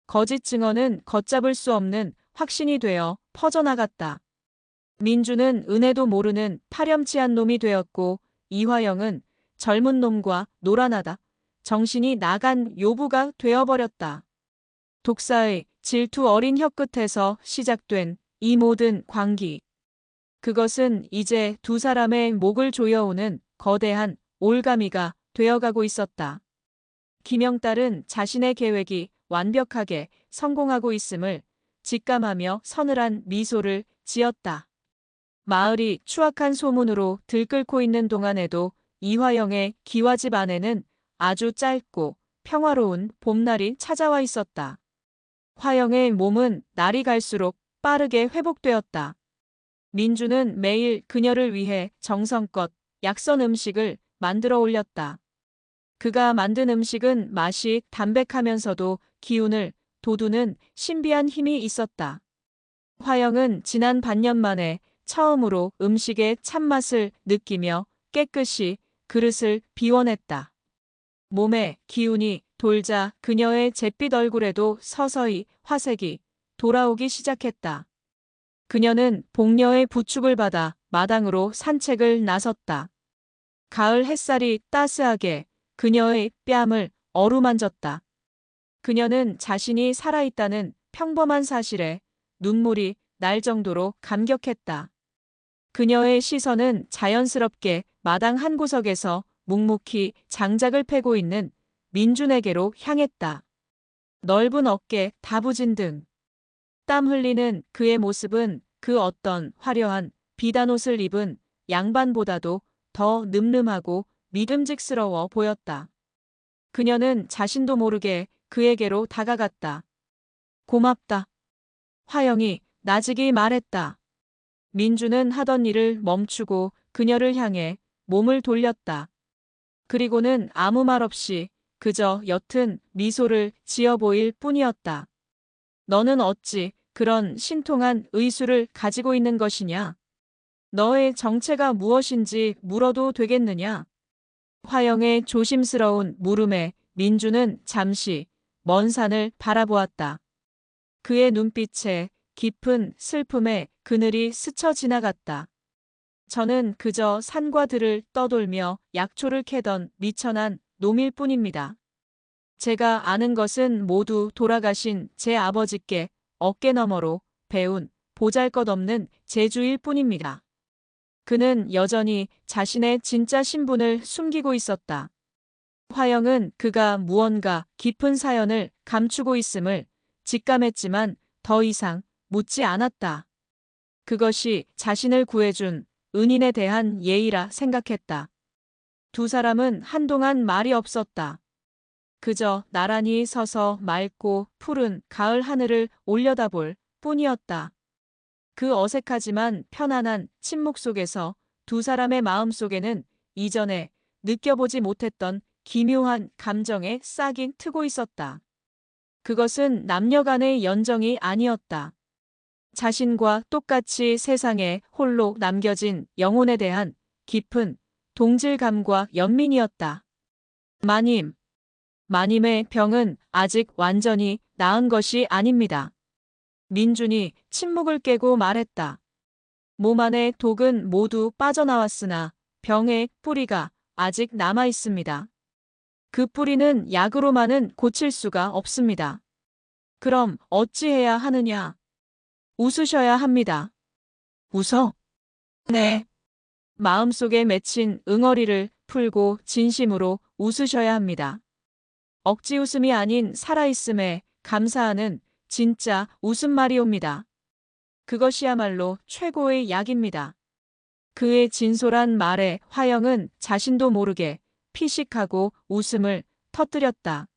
거짓 증언은 걷잡을 수 없는 확신이 되어 퍼져나갔다. 민주는 은혜도 모르는 파렴치한 놈이 되었고 이화영은 젊은 놈과 놀아나다 정신이 나간 요부가 되어버렸다. 독사의 질투 어린 혀끝에서 시작된 이 모든 광기. 그것은 이제 두 사람의 목을 조여오는 거대한 올가미가 되어가고 있었다. 김영달은 자신의 계획이 완벽하게 성공하고 있음을 직감하며 서늘한 미소를 지었다. 마을이 추악한 소문으로 들끓고 있는 동안에도 이화영의 기와집 안에는 아주 짧고 평화로운 봄날이 찾아와 있었다. 화영의 몸은 날이 갈수록 빠르게 회복되었다. 민주는 매일 그녀를 위해 정성껏 약선 음식을 만들어 올렸다. 그가 만든 음식은 맛이 담백하면서도 기운을 돋우는 신비한 힘이 있었다. 화영은 지난 반년 만에 처음으로 음식의 참맛을 느끼며 깨끗이 그릇을 비워냈다. 몸에 기운이 돌자 그녀의 잿빛 얼굴에도 서서히 화색이 돌아오기 시작했다. 그녀는 복녀의 부축을 받아 마당으로 산책을 나섰다. 가을 햇살이 따스하게 그녀의 뺨을 어루만졌다. 그녀는 자신이 살아있다는 평범한 사실에 눈물이 날 정도로 감격했다. 그녀의 시선은 자연스럽게 마당 한 구석에서 묵묵히 장작을 패고 있는 민준에게로 향했다. 넓은 어깨, 다부진 등. 땀 흘리는 그의 모습은 그 어떤 화려한 비단옷을 입은 양반보다도 더 늠름하고 믿음직스러워 보였다. 그녀는 자신도 모르게 그에게로 다가갔다. 고맙다. 화영이 나직이 말했다. 민주는 하던 일을 멈추고 그녀를 향해 몸을 돌렸다. 그리고는 아무 말 없이 그저 옅은 미소를 지어 보일 뿐이었다. 너는 어찌 그런 신통한 의술을 가지고 있는 것이냐? 너의 정체가 무엇인지 물어도 되겠느냐? 화영의 조심스러운 물음에 민주는 잠시 먼 산을 바라보았다. 그의 눈빛에 깊은 슬픔의 그늘이 스쳐 지나갔다. 저는 그저 산과 들을 떠돌며 약초를 캐던 미천한 놈일 뿐입니다. 제가 아는 것은 모두 돌아가신 제 아버지께 어깨너머로 배운 보잘것없는 재주일 뿐입니다. 그는 여전히 자신의 진짜 신분을 숨기고 있었다. 화영은 그가 무언가 깊은 사연을 감추고 있음을 직감했지만 더 이상 묻지 않았다. 그것이 자신을 구해준 은인에 대한 예의라 생각했다. 두 사람은 한동안 말이 없었다. 그저 나란히 서서 맑고 푸른 가을 하늘을 올려다볼 뿐이었다. 그 어색하지만 편안한 침묵 속에서 두 사람의 마음 속에는 이전에 느껴보지 못했던 기묘한 감정의 싹이 트고 있었다. 그것은 남녀 간의 연정이 아니었다. 자신과 똑같이 세상에 홀로 남겨진 영혼에 대한 깊은 동질감과 연민이었다. 마님의 병은 아직 완전히 나은 것이 아닙니다. 민준이 침묵을 깨고 말했다. 몸 안의 독은 모두 빠져나왔으나 병의 뿌리가 아직 남아 있습니다. 그 뿌리는 약으로만은 고칠 수가 없습니다. 그럼 어찌해야 하느냐? 웃으셔야 합니다. 웃어? 네. 마음속에 맺힌 응어리를 풀고 진심으로 웃으셔야 합니다. 억지 웃음이 아닌 살아있음에 감사하는 진짜 웃음말이옵니다. 그것이야말로 최고의 약입니다. 그의 진솔한 말에 화영은 자신도 모르게 피식하고 웃음을 터뜨렸다.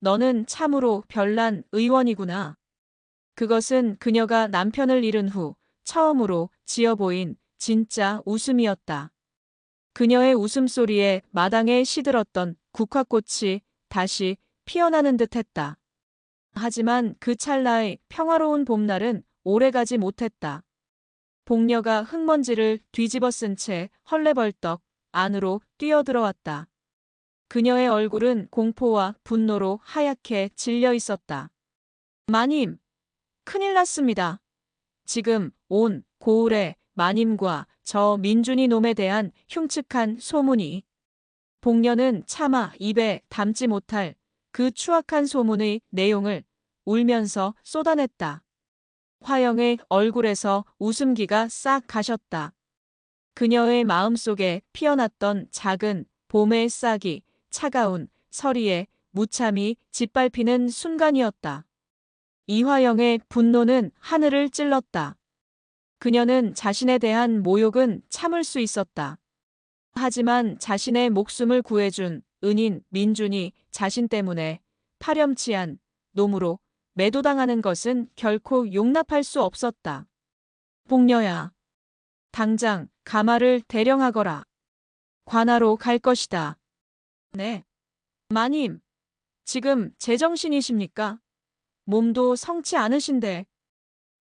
너는 참으로 별난 의원이구나. 그것은 그녀가 남편을 잃은 후 처음으로 지어 보인 진짜 웃음이었다. 그녀의 웃음소리에 마당에 시들었던 국화꽃이 다시 피어나는 듯했다. 하지만 그 찰나의 평화로운 봄날은 오래가지 못했다. 복녀가 흙먼지를 뒤집어 쓴 채 헐레벌떡 안으로 뛰어들어왔다. 그녀의 얼굴은 공포와 분노로 하얗게 질려 있었다. 마님, 큰일 났습니다. 지금 온 고을에 마님과 저 민준이 놈에 대한 흉측한 소문이. 복녀는 차마 입에 담지 못할 그 추악한 소문의 내용을 울면서 쏟아냈다. 화영의 얼굴에서 웃음기가 싹 가셨다. 그녀의 마음속에 피어났던 작은 봄의 싹이 차가운 서리에 무참히 짓밟히는 순간이었다. 이화영의 분노는 하늘을 찔렀다. 그녀는 자신에 대한 모욕은 참을 수 있었다. 하지만 자신의 목숨을 구해준 은인 민준이 자신 때문에 파렴치한 놈으로 매도당하는 것은 결코 용납할 수 없었다. 복녀야, 당장 가마를 대령하거라. 관하로 갈 것이다. 네. 마님, 지금 제정신이십니까? 몸도 성치 않으신데.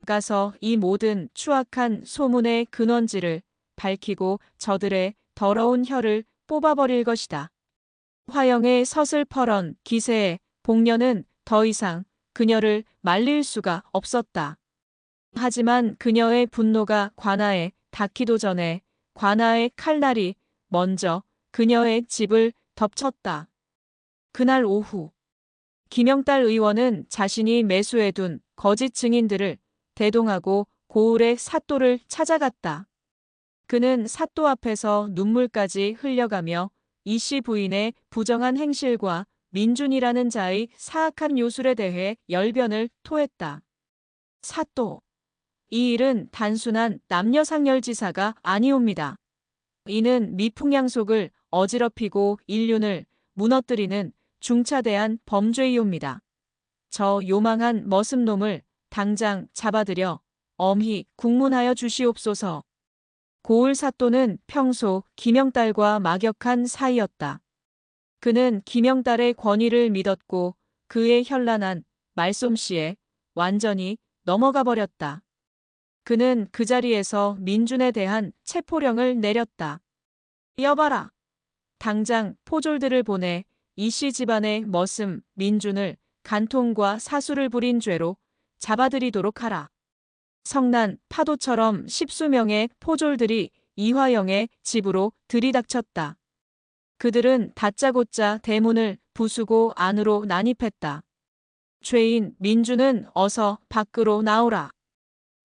가서 이 모든 추악한 소문의 근원지를 밝히고 저들의 더러운 혀를 뽑아버릴 것이다. 화영의 서슬퍼런 기세에 복녀는 더 이상 그녀를 말릴 수가 없었다. 하지만 그녀의 분노가 관아에 닿기도 전에 관아의 칼날이 먼저 그녀의 집을 덮쳤다. 그날 오후 김영달 의원은 자신이 매수해둔 거짓 증인들을 대동하고 고을의 사또를 찾아갔다. 그는 사또 앞에서 눈물까지 흘려가며 이 씨 부인의 부정한 행실과 민준이라는 자의 사악한 요술에 대해 열변을 토했다. 사또, 이 일은 단순한 남녀상열지사가 아니옵니다. 이는 미풍양속을 어지럽히고 인륜을 무너뜨리는 중차대한 범죄이옵니다. 저 요망한 머슴놈을 당장 잡아들여 엄히 국문하여 주시옵소서. 고을 사또는 평소 김영달과 막역한 사이였다. 그는 김영달의 권위를 믿었고 그의 현란한 말솜씨에 완전히 넘어가 버렸다. 그는 그 자리에서 민준에 대한 체포령을 내렸다. 여봐라. 당장 포졸들을 보내 이씨 집안의 머슴 민준을 간통과 사수를 부린 죄로 잡아들이도록 하라. 성난 파도처럼 십수명의 포졸들이 이화영의 집으로 들이닥쳤다. 그들은 다짜고짜 대문을 부수고 안으로 난입했다. 죄인 민준은 어서 밖으로 나오라.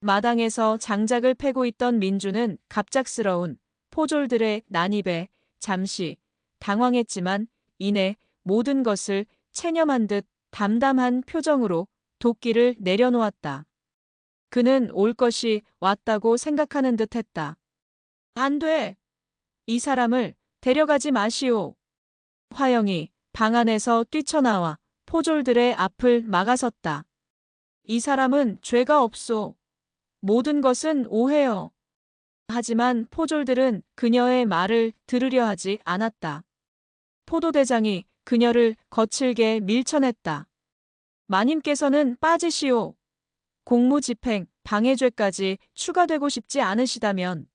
마당에서 장작을 패고 있던 민준은 갑작스러운 포졸들의 난입에 잠시 당황했지만 이내 모든 것을 체념한 듯 담담한 표정으로 도끼를 내려놓았다. 그는 올 것이 왔다고 생각하는 듯 했다. 안 돼. 이 사람을 데려가지 마시오. 화영이 방 안에서 뛰쳐나와 포졸들의 앞을 막아섰다. 이 사람은 죄가 없소. 모든 것은 오해요. 하지만 포졸들은 그녀의 말을 들으려 하지 않았다. 포도대장이 그녀를 거칠게 밀쳐냈다. 마님께서는 빠지시오. 공무집행, 방해죄까지 추가되고 싶지 않으시다면.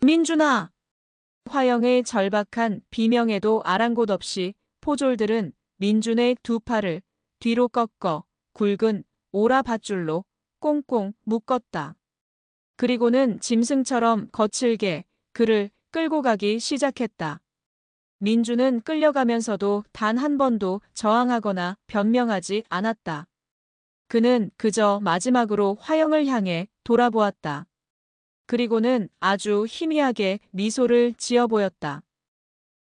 민준아! 화영의 절박한 비명에도 아랑곳 없이 포졸들은 민준의 두 팔을 뒤로 꺾어 굵은 오라 밧줄로 꽁꽁 묶었다. 그리고는 짐승처럼 거칠게 그를 끌고 가기 시작했다. 민주는 끌려가면서도 단 한 번도 저항하거나 변명하지 않았다. 그는 그저 마지막으로 화영을 향해 돌아보았다. 그리고는 아주 희미하게 미소를 지어 보였다.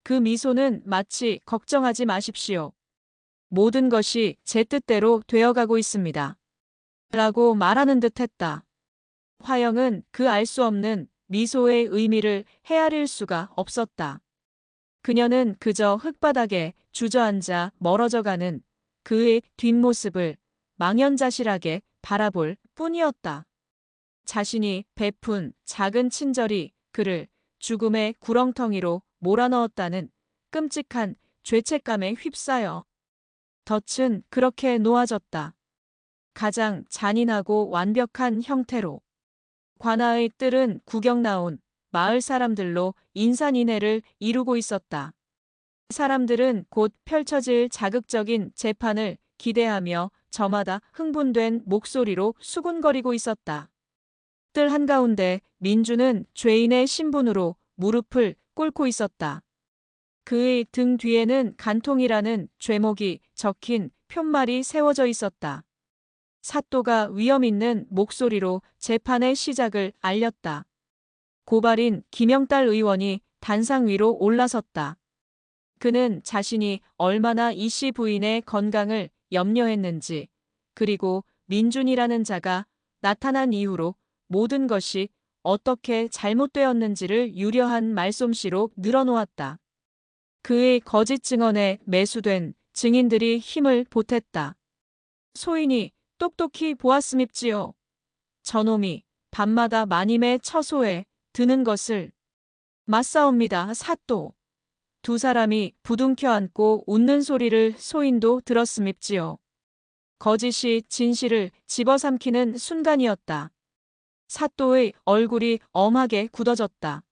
그 미소는 마치 걱정하지 마십시오. 모든 것이 제 뜻대로 되어가고 있습니다. 라고 말하는 듯 했다. 화영은 그 알 수 없는 미소의 의미를 헤아릴 수가 없었다. 그녀는 그저 흙바닥에 주저앉아 멀어져가는 그의 뒷모습을 망연자실하게 바라볼 뿐이었다. 자신이 베푼 작은 친절이 그를 죽음의 구렁텅이로 몰아넣었다는 끔찍한 죄책감에 휩싸여 덫은 그렇게 놓아졌다. 가장 잔인하고 완벽한 형태로. 관아의 뜰은 구경 나온 마을 사람들로 인산인해를 이루고 있었다. 사람들은 곧 펼쳐질 자극적인 재판을 기대하며 저마다 흥분된 목소리로 수군거리고 있었다. 뜰 한가운데 민주는 죄인의 신분으로 무릎을 꿇고 있었다. 그의 등 뒤에는 간통이라는 죄목이 적힌 푯말이 세워져 있었다. 사또가 위험 있는 목소리로 재판의 시작을 알렸다. 고발인 김영달 의원이 단상 위로 올라섰다. 그는 자신이 얼마나 이씨 부인의 건강을 염려했는지, 그리고 민준이라는 자가 나타난 이후로 모든 것이 어떻게 잘못되었는지를 유려한 말솜씨로 늘어놓았다. 그의 거짓 증언에 매수된 증인들이 힘을 보탰다. 소인이 똑똑히 보았음입지요. 저놈이 밤마다 마님의 처소에 드는 것을 맞사옵니다. 사또. 두 사람이 부둥켜 안고 웃는 소리를 소인도 들었음입지요. 거짓이 진실을 집어삼키는 순간이었다. 사또의 얼굴이 엄하게 굳어졌다.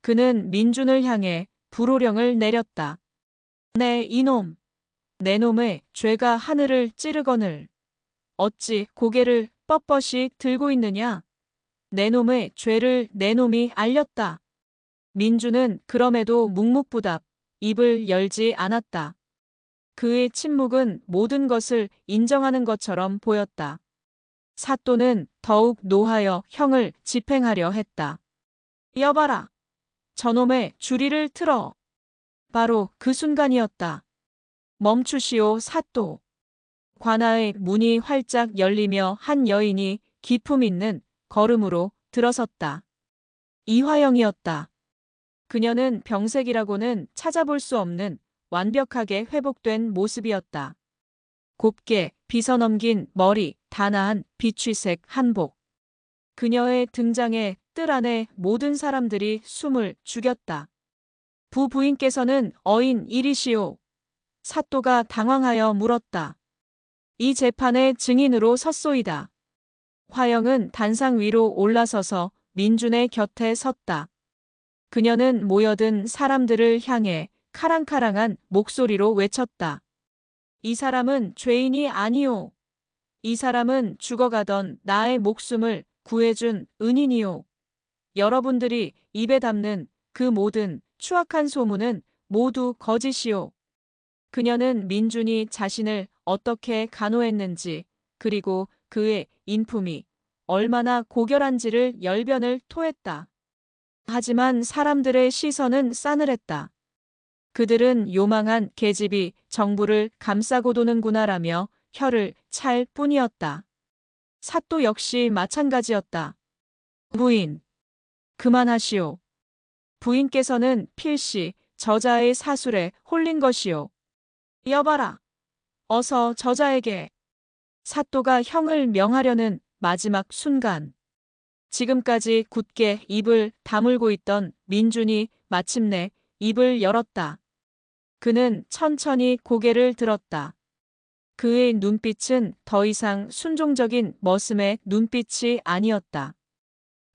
그는 민준을 향해 불호령을 내렸다. 네 이놈. 내 놈의 죄가 하늘을 찌르거늘. 어찌 고개를 뻣뻣이 들고 있느냐. 내 놈의 죄를 내 놈이 알렸다. 민주는 그럼에도 묵묵부답 입을 열지 않았다. 그의 침묵은 모든 것을 인정하는 것처럼 보였다. 사또는 더욱 노하여 형을 집행하려 했다. 여봐라. 저놈의 주리를 틀어. 바로 그 순간이었다. 멈추시오 사또. 관아의 문이 활짝 열리며 한 여인이 기품 있는 걸음으로 들어섰다. 이화영이었다. 그녀는 병색이라고는 찾아볼 수 없는 완벽하게 회복된 모습이었다. 곱게 빗어넘긴 머리, 단아한 비취색 한복. 그녀의 등장에 뜰 안에 모든 사람들이 숨을 죽였다. 부부인께서는 어인 일이시오. 사또가 당황하여 물었다. 이 재판의 증인으로 섰소이다. 화영은 단상 위로 올라서서 민준의 곁에 섰다. 그녀는 모여든 사람들을 향해 카랑카랑한 목소리로 외쳤다. 이 사람은 죄인이 아니오. 이 사람은 죽어가던 나의 목숨을 구해준 은인이오. 여러분들이 입에 담는 그 모든 추악한 소문은 모두 거짓이오. 그녀는 민준이 자신을 어떻게 간호했는지, 그리고 그의 인품이 얼마나 고결한지를 열변을 토했다. 하지만 사람들의 시선은 싸늘했다. 그들은 요망한 계집이 정부를 감싸고 도는구나라며 혀를 찰 뿐이었다. 사또 역시 마찬가지였다. 부인. 그만하시오. 부인께서는 필시 저자의 사술에 홀린 것이오. 여봐라. 어서 저자에게. 사또가 형을 명하려는 마지막 순간. 지금까지 굳게 입을 다물고 있던 민준이 마침내 입을 열었다. 그는 천천히 고개를 들었다. 그의 눈빛은 더 이상 순종적인 머슴의 눈빛이 아니었다.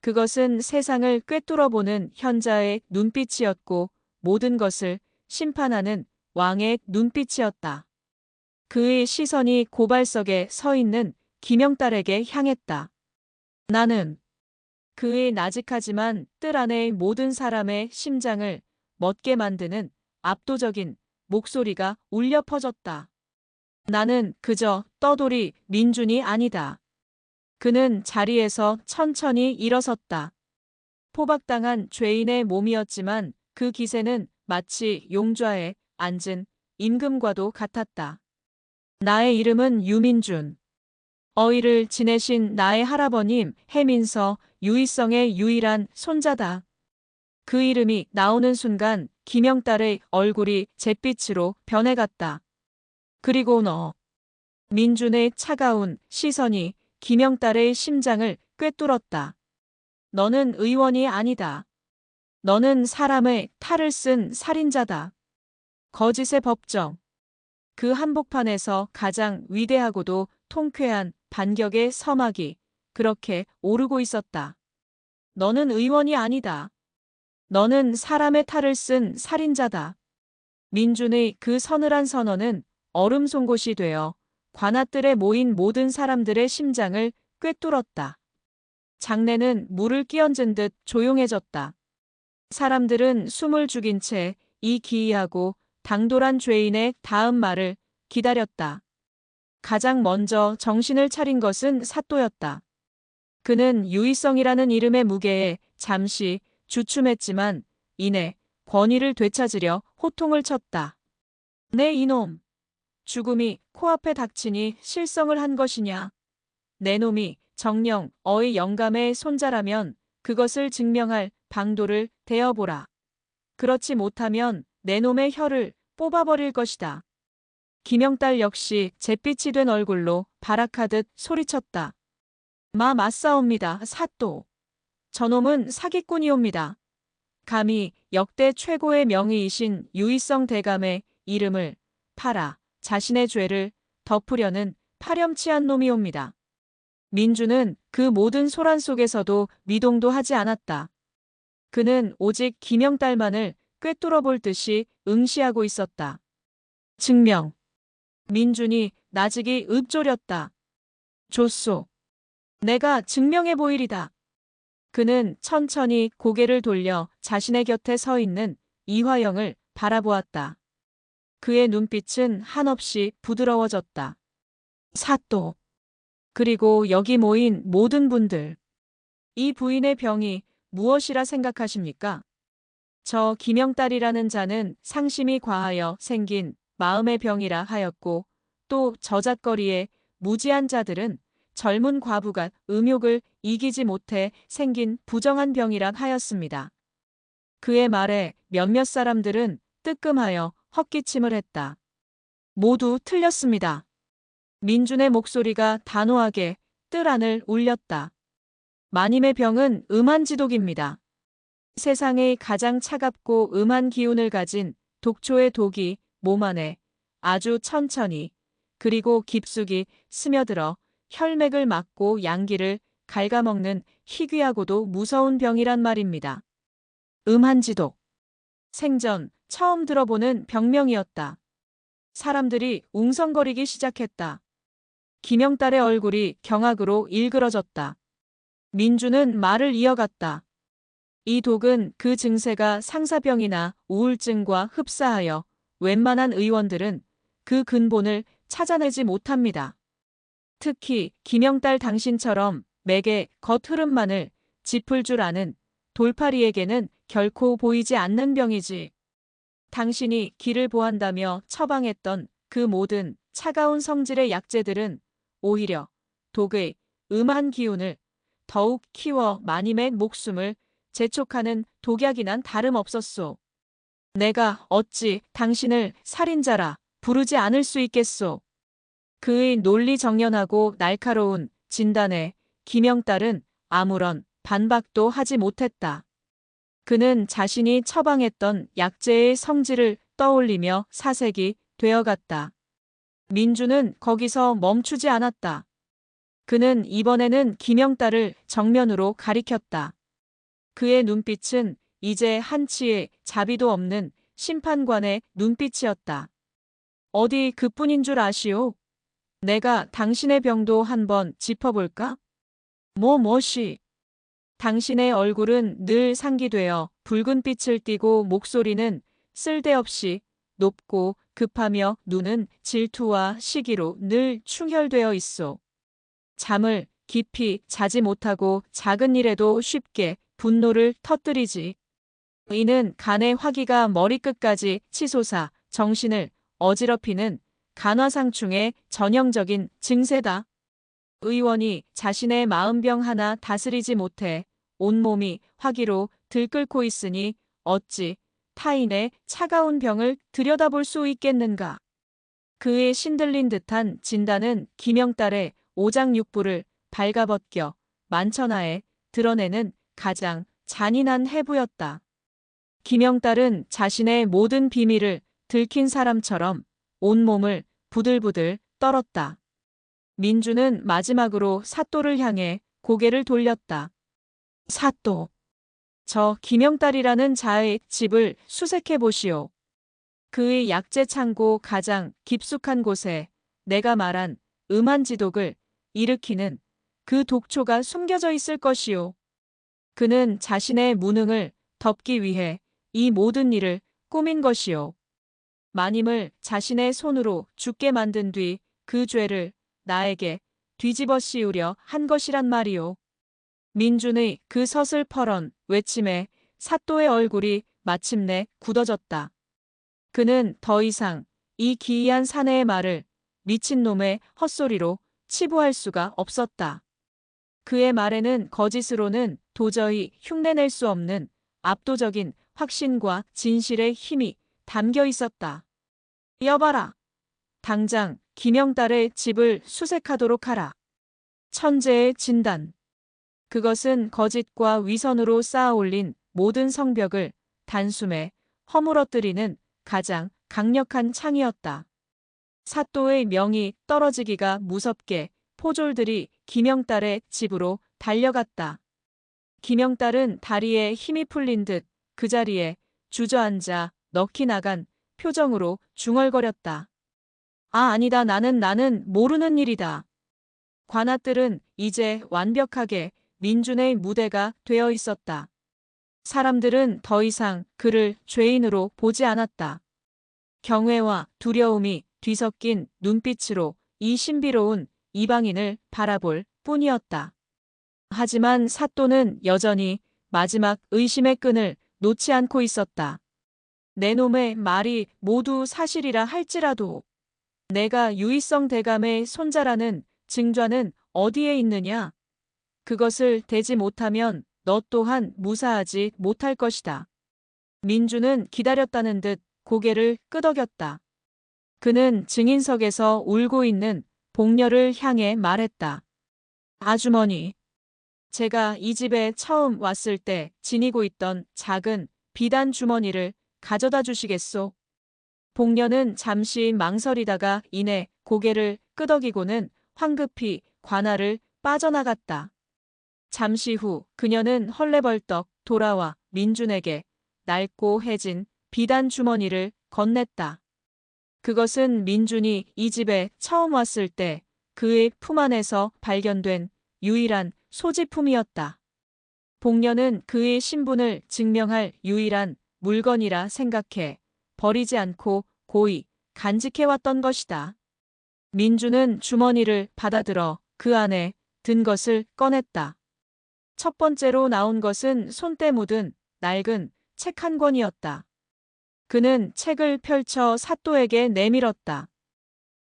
그것은 세상을 꿰뚫어보는 현자의 눈빛이었고 모든 것을 심판하는 왕의 눈빛이었다. 그의 시선이 고발석에 서 있는 김영달에게 향했다. 나는 그의 나직하지만 뜰 안의 모든 사람의 심장을 멎게 만드는 압도적인 목소리가 울려 퍼졌다. 나는 그저 떠돌이 민준이 아니다. 그는 자리에서 천천히 일어섰다. 포박당한 죄인의 몸이었지만 그 기세는 마치 용좌에 앉은 임금과도 같았다. 나의 이름은 유민준. 어의를 지내신 나의 할아버님 해민서 유희성의 유일한 손자다. 그 이름이 나오는 순간 김영딸의 얼굴이 잿빛으로 변해갔다. 그리고 너. 민준의 차가운 시선이 김영딸의 심장을 꿰뚫었다. 너는 의원이 아니다. 너는 사람의 탈을 쓴 살인자다. 거짓의 법정. 그 한복판에서 가장 위대하고도 통쾌한 반격의 서막이 그렇게 오르고 있었다. 너는 의원이 아니다. 너는 사람의 탈을 쓴 살인자다. 민준의 그 서늘한 선언은 얼음 송곳이 되어 관아뜰에 모인 모든 사람들의 심장을 꿰뚫었다. 장내는 물을 끼얹은 듯 조용해졌다. 사람들은 숨을 죽인 채 이 기이하고 당돌한 죄인의 다음 말을 기다렸다. 가장 먼저 정신을 차린 것은 사또였다. 그는 유희성이라는 이름의 무게에 잠시 주춤했지만 이내 권위를 되찾으려 호통을 쳤다. 내 이놈! 죽음이 코앞에 닥치니 실성을 한 것이냐? 내 놈이 정령 어의 영감의 손자라면 그것을 증명할 방도를 대어보라. 그렇지 못하면 내 놈의 혀를 뽑아버릴 것이다. 김영딸 역시 잿빛이 된 얼굴로 발악하듯 소리쳤다. 맞사옵니다, 사또. 저놈은 사기꾼이옵니다. 감히 역대 최고의 명의이신 유희성 대감의 이름을 팔아 자신의 죄를 덮으려는 파렴치한 놈이옵니다. 민주는 그 모든 소란 속에서도 미동도 하지 않았다. 그는 오직 김영딸만을 꿰뚫어 볼 듯이 응시하고 있었다. 증명. 민준이 나직이 읊조렸다. 좋소. 내가 증명해 보이리다. 그는 천천히 고개를 돌려 자신의 곁에 서 있는 이화영을 바라보았다. 그의 눈빛은 한없이 부드러워졌다. 사또. 그리고 여기 모인 모든 분들. 이 부인의 병이 무엇이라 생각하십니까? 저 김영딸이라는 자는 상심이 과하여 생긴 마음의 병이라 하였고 또 저잣거리에 무지한 자들은 젊은 과부가 음욕을 이기지 못해 생긴 부정한 병이라 하였습니다. 그의 말에 몇몇 사람들은 뜨끔하여 헛기침을 했다. 모두 틀렸습니다. 민준의 목소리가 단호하게 뜰 안을 울렸다. 마님의 병은 음한지독입니다. 세상의 가장 차갑고 음한 기운을 가진 독초의 독이 몸 안에 아주 천천히 그리고 깊숙이 스며들어 혈맥을 막고 양기를 갉아먹는 희귀하고도 무서운 병이란 말입니다. 음한지독. 생전 처음 들어보는 병명이었다. 사람들이 웅성거리기 시작했다. 김영딸의 얼굴이 경악으로 일그러졌다. 민주는 말을 이어갔다. 이 독은 그 증세가 상사병이나 우울증과 흡사하여 웬만한 의원들은 그 근본을 찾아내지 못합니다. 특히 김영딸 당신처럼 맥의 겉 흐름만을 짚을 줄 아는 돌팔이에게는 결코 보이지 않는 병이지. 당신이 길을 보한다며 처방했던 그 모든 차가운 성질의 약재들은 오히려 독의 음한 기운을 더욱 키워 마님의 목숨을 재촉하는 독약이난 다름없었소. 내가 어찌 당신을 살인자라 부르지 않을 수 있겠소. 그의 논리정연하고 날카로운 진단에 김영딸은 아무런 반박도 하지 못했다. 그는 자신이 처방했던 약재의 성질을 떠올리며 사색이 되어갔다. 민주는 거기서 멈추지 않았다. 그는 이번에는 김영딸을 정면으로 가리켰다. 그의 눈빛은 이제 한치의 자비도 없는 심판관의 눈빛이었다. 어디 그뿐인 줄 아시오? 내가 당신의 병도 한번 짚어볼까? 뭐시? 당신의 얼굴은 늘 상기되어 붉은 빛을 띠고 목소리는 쓸데없이 높고 급하며 눈은 질투와 시기로 늘 충혈되어 있어. 잠을 깊이 자지 못하고 작은 일에도 쉽게 분노를 터뜨리지. 이는 간의 화기가 머리끝까지 치솟아 정신을 어지럽히는 간화상충의 전형적인 증세다. 의원이 자신의 마음병 하나 다스리지 못해 온몸이 화기로 들끓고 있으니 어찌 타인의 차가운 병을 들여다볼 수 있겠는가. 그의 신들린 듯한 진단은 김영달의 오장육부를 발가벗겨 만천하에 드러내는 가장 잔인한 해부였다. 김영달은 자신의 모든 비밀을 들킨 사람처럼 온몸을 부들부들 떨었다. 민주는 마지막으로 사또를 향해 고개를 돌렸다. 사또, 저 김영달이라는 자의 집을 수색해 보시오. 그의 약재 창고 가장 깊숙한 곳에 내가 말한 음한지독을 일으키는 그 독초가 숨겨져 있을 것이오. 그는 자신의 무능을 덮기 위해 이 모든 일을 꾸민 것이오. 마님을 자신의 손으로 죽게 만든 뒤 그 죄를 나에게 뒤집어 씌우려 한 것이란 말이오. 민준의 그 서슬퍼런 외침에 사또의 얼굴이 마침내 굳어졌다. 그는 더 이상 이 기이한 사내의 말을 미친놈의 헛소리로 치부할 수가 없었다. 그의 말에는 거짓으로는 도저히 흉내낼 수 없는 압도적인 확신과 진실의 힘이 담겨 있었다. 여봐라. 당장 김영달의 집을 수색하도록 하라. 천재의 진단. 그것은 거짓과 위선으로 쌓아올린 모든 성벽을 단숨에 허물어뜨리는 가장 강력한 창이었다. 사또의 명이 떨어지기가 무섭게 포졸들이 김영달의 집으로 달려갔다. 김영달은 다리에 힘이 풀린 듯 그 자리에 주저앉아 넋이 나간 표정으로 중얼거렸다. 아니다. 나는 모르는 일이다. 관아들은 이제 완벽하게 민준의 무대가 되어 있었다. 사람들은 더 이상 그를 죄인으로 보지 않았다. 경외와 두려움이 뒤섞인 눈빛으로 이 신비로운 이방인을 바라볼 뿐이었다. 하지만 사또는 여전히 마지막 의심의 끈을 놓지 않고 있었다. 내 놈의 말이 모두 사실이라 할지라도 내가 유희성 대감의 손자라는 증좌는 어디에 있느냐? 그것을 대지 못하면 너 또한 무사하지 못할 것이다. 민주는 기다렸다는 듯 고개를 끄덕였다. 그는 증인석에서 울고 있는 복녀를 향해 말했다. 아주머니, 제가 이 집에 처음 왔을 때 지니고 있던 작은 비단 주머니를 가져다 주시겠소? 복녀는 잠시 망설이다가 이내 고개를 끄덕이고는 황급히 관아를 빠져나갔다. 잠시 후 그녀는 헐레벌떡 돌아와 민준에게 낡고 해진 비단 주머니를 건넸다. 그것은 민준이 이 집에 처음 왔을 때 그의 품 안에서 발견된 유일한 소지품이었다. 복녀는 그의 신분을 증명할 유일한 물건이라 생각해 버리지 않고 고이 간직해왔던 것이다. 민준은 주머니를 받아들어 그 안에 든 것을 꺼냈다. 첫 번째로 나온 것은 손때 묻은 낡은 책 한 권이었다. 그는 책을 펼쳐 사또에게 내밀었다.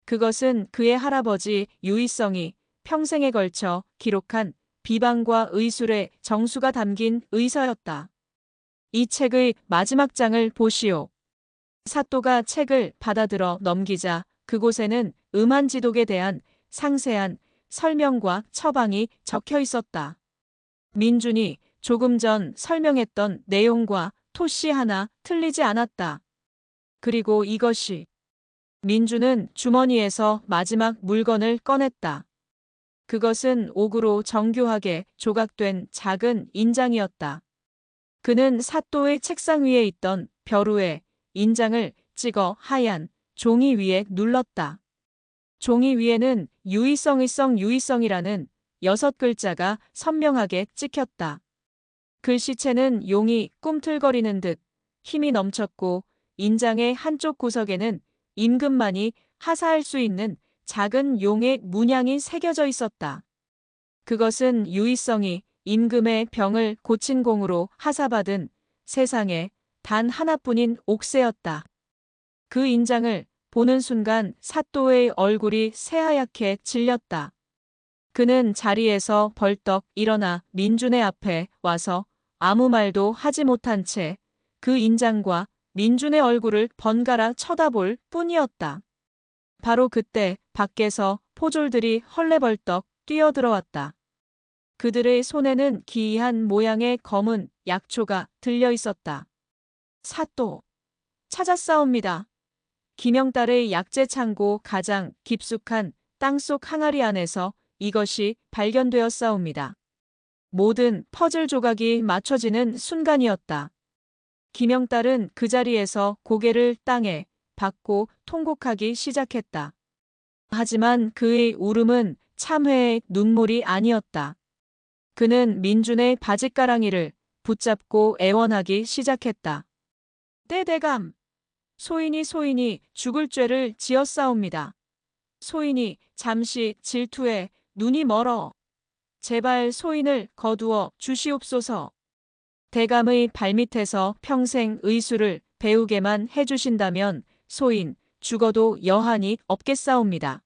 그것은 그의 할아버지 유희성이 평생에 걸쳐 기록한 비방과 의술의 정수가 담긴 의서였다. 이 책의 마지막 장을 보시오. 사또가 책을 받아들어 넘기자 그곳에는 음한지독에 대한 상세한 설명과 처방이 적혀 있었다. 민준이 조금 전 설명했던 내용과 토씨 하나 틀리지 않았다. 그리고 이것이. 민준은 주머니에서 마지막 물건을 꺼냈다. 그것은 옥으로 정교하게 조각된 작은 인장이었다. 그는 사또의 책상 위에 있던 벼루에 인장을 찍어 하얀 종이 위에 눌렀다. 종이 위에는 유희성이라는 6글자가 선명하게 찍혔다. 글씨체는 용이 꿈틀거리는 듯 힘이 넘쳤고 인장의 한쪽 구석에는 임금만이 하사할 수 있는 작은 용의 문양이 새겨져 있었다. 그것은 유의성이 임금의 병을 고친 공으로 하사받은 세상에 단 하나뿐인 옥새였다. 그 인장을 보는 순간 사또의 얼굴이 새하얗게 질렸다. 그는 자리에서 벌떡 일어나 민준의 앞에 와서 아무 말도 하지 못한 채 그 인장과 민준의 얼굴을 번갈아 쳐다볼 뿐이었다. 바로 그때 밖에서 포졸들이 헐레벌떡 뛰어들어왔다. 그들의 손에는 기이한 모양의 검은 약초가 들려 있었다. 사또, 찾았사옵니다. 김영달의 약재 창고 가장 깊숙한 땅속 항아리 안에서 이것이 발견되었사옵니다. 모든 퍼즐 조각이 맞춰지는 순간이었다. 김영달은 그 자리에서 고개를 땅에 박고 통곡하기 시작했다. 하지만 그의 울음은 참회의 눈물이 아니었다. 그는 민준의 바짓가랑이를 붙잡고 애원하기 시작했다. 떼대감, 소인이 죽을 죄를 지었사옵니다. 소인이 잠시 질투해 눈이 멀어. 제발 소인을 거두어 주시옵소서. 대감의 발밑에서 평생 의술을 배우게만 해주신다면 소인 죽어도 여한이 없겠사옵니다.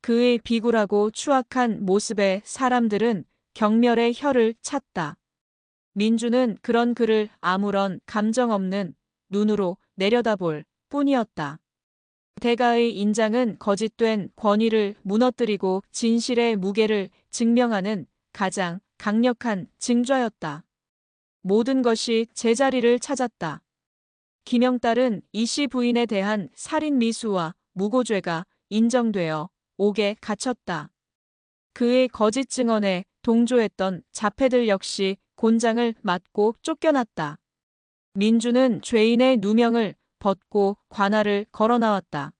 그의 비굴하고 추악한 모습에 사람들은 경멸의 혀를 찼다. 민주는 그런 그를 아무런 감정 없는 눈으로 내려다볼 뿐이었다. 대가의 인장은 거짓된 권위를 무너뜨리고 진실의 무게를 증명하는 가장 강력한 증좌였다. 모든 것이 제자리를 찾았다. 김영달은 이씨 부인에 대한 살인 미수와 무고죄가 인정되어 옥에 갇혔다. 그의 거짓 증언에 동조했던 자패들 역시 곤장을 맞고 쫓겨났다. 민주는 죄인의 누명을 벗고 관아를 걸어 나왔다.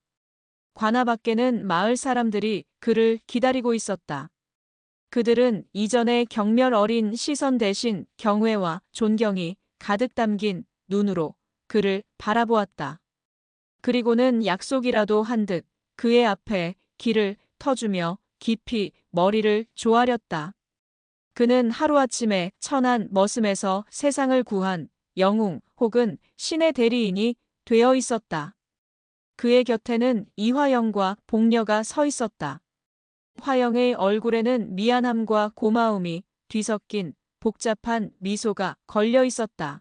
관아 밖에는 마을 사람들이 그를 기다리고 있었다. 그들은 이전의 경멸 어린 시선 대신 경외와 존경이 가득 담긴 눈으로 그를 바라보았다. 그리고는 약속이라도 한 듯 그의 앞에 길을 터주며 깊이 머리를 조아렸다. 그는 하루아침에 천한 머슴에서 세상을 구한 영웅 혹은 신의 대리인이 되어 있었다. 그의 곁에는 이화영과 복녀가 서 있었다. 화영의 얼굴에는 미안함과 고마움이 뒤섞인 복잡한 미소가 걸려 있었다.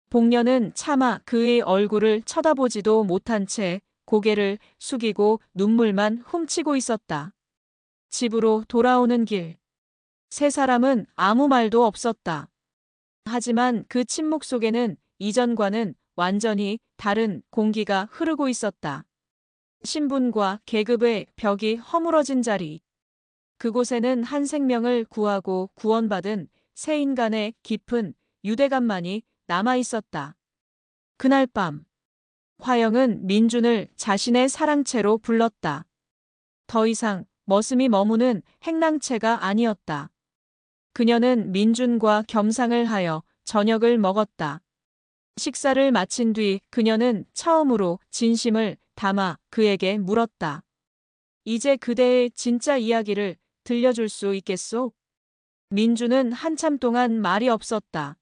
복녀는 차마 그의 얼굴을 쳐다보지도 못한 채 고개를 숙이고 눈물만 훔치고 있었다. 집으로 돌아오는 길. 세 사람은 아무 말도 없었다. 하지만 그 침묵 속에는 이전과는 완전히 다른 공기가 흐르고 있었다. 신분과 계급의 벽이 허물어진 자리. 그곳에는 한 생명을 구하고 구원받은 세 인간의 깊은 유대감만이 남아 있었다. 그날 밤, 화영은 민준을 자신의 사랑채로 불렀다. 더 이상 머슴이 머무는 행랑채가 아니었다. 그녀는 민준과 겸상을 하여 저녁을 먹었다. 식사를 마친 뒤 그녀는 처음으로 진심을 담아 그에게 물었다. 이제 그대의 진짜 이야기를 들려줄 수 있겠소? 민주는 한참 동안 말이 없었다.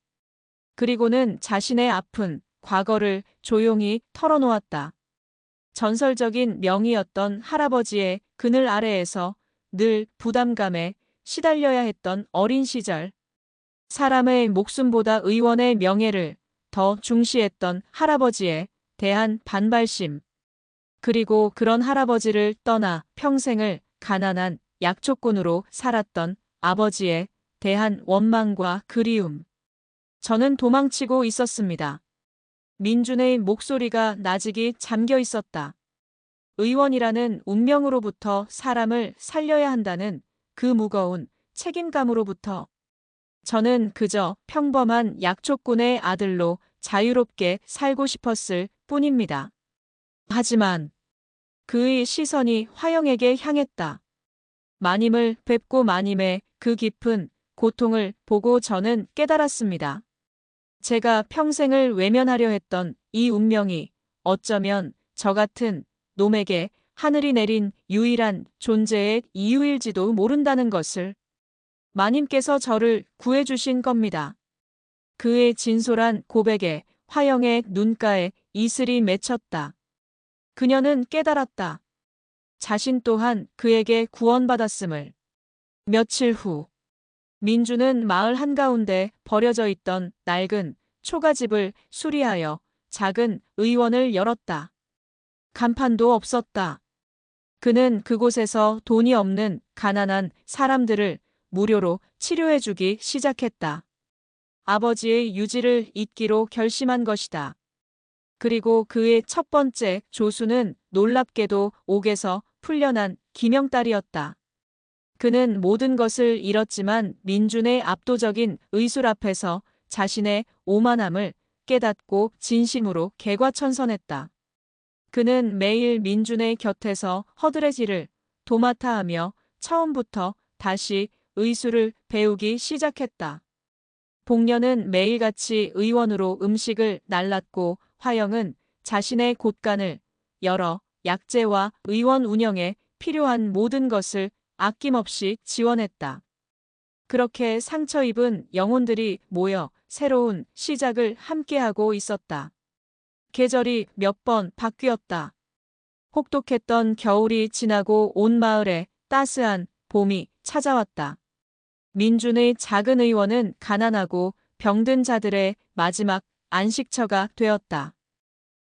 그리고는 자신의 아픈 과거를 조용히 털어놓았다. 전설적인 명의였던 할아버지의 그늘 아래에서 늘 부담감에 시달려야 했던 어린 시절. 사람의 목숨보다 의원의 명예를 더 중시했던 할아버지에 대한 반발심. 그리고 그런 할아버지를 떠나 평생을 가난한 약초꾼으로 살았던 아버지에 대한 원망과 그리움. 저는 도망치고 있었습니다. 민준의 목소리가 나직이 잠겨 있었다. 의원이라는 운명으로부터 사람을 살려야 한다는 그 무거운 책임감으로부터. 저는 그저 평범한 약초꾼의 아들로 자유롭게 살고 싶었을 뿐입니다. 하지만 그의 시선이 화영에게 향했다. 마님을 뵙고 마님의 그 깊은 고통을 보고 저는 깨달았습니다. 제가 평생을 외면하려 했던 이 운명이 어쩌면 저 같은 놈에게 하늘이 내린 유일한 존재의 이유일지도 모른다는 것을 마님께서 저를 구해주신 겁니다. 그의 진솔한 고백에 화영의 눈가에 이슬이 맺혔다. 그녀는 깨달았다. 자신 또한 그에게 구원받았음을. 며칠 후 민주는 마을 한가운데 버려져 있던 낡은 초가집을 수리하여 작은 의원을 열었다. 간판도 없었다. 그는 그곳에서 돈이 없는 가난한 사람들을 무료로 치료해주기 시작했다. 아버지의 유지를 잇기로 결심한 것이다. 그리고 그의 첫 번째 조수는 놀랍게도 옥에서 풀려난 김영딸이었다. 그는 모든 것을 잃었지만 민준의 압도적인 의술 앞에서 자신의 오만함을 깨닫고 진심으로 개과천선했다. 그는 매일 민준의 곁에서 허드레질을 도맡아 하며 처음부터 다시 의술을 배우기 시작했다. 복녀는 매일같이 의원으로 음식을 날랐고 화영은 자신의 곳간을 열어 약재와 의원 운영에 필요한 모든 것을 아낌없이 지원했다. 그렇게 상처 입은 영혼들이 모여 새로운 시작을 함께하고 있었다. 계절이 몇 번 바뀌었다. 혹독했던 겨울이 지나고 온 마을에 따스한 봄이 찾아왔다. 민준의 작은 의원은 가난하고 병든 자들의 마지막 안식처가 되었다.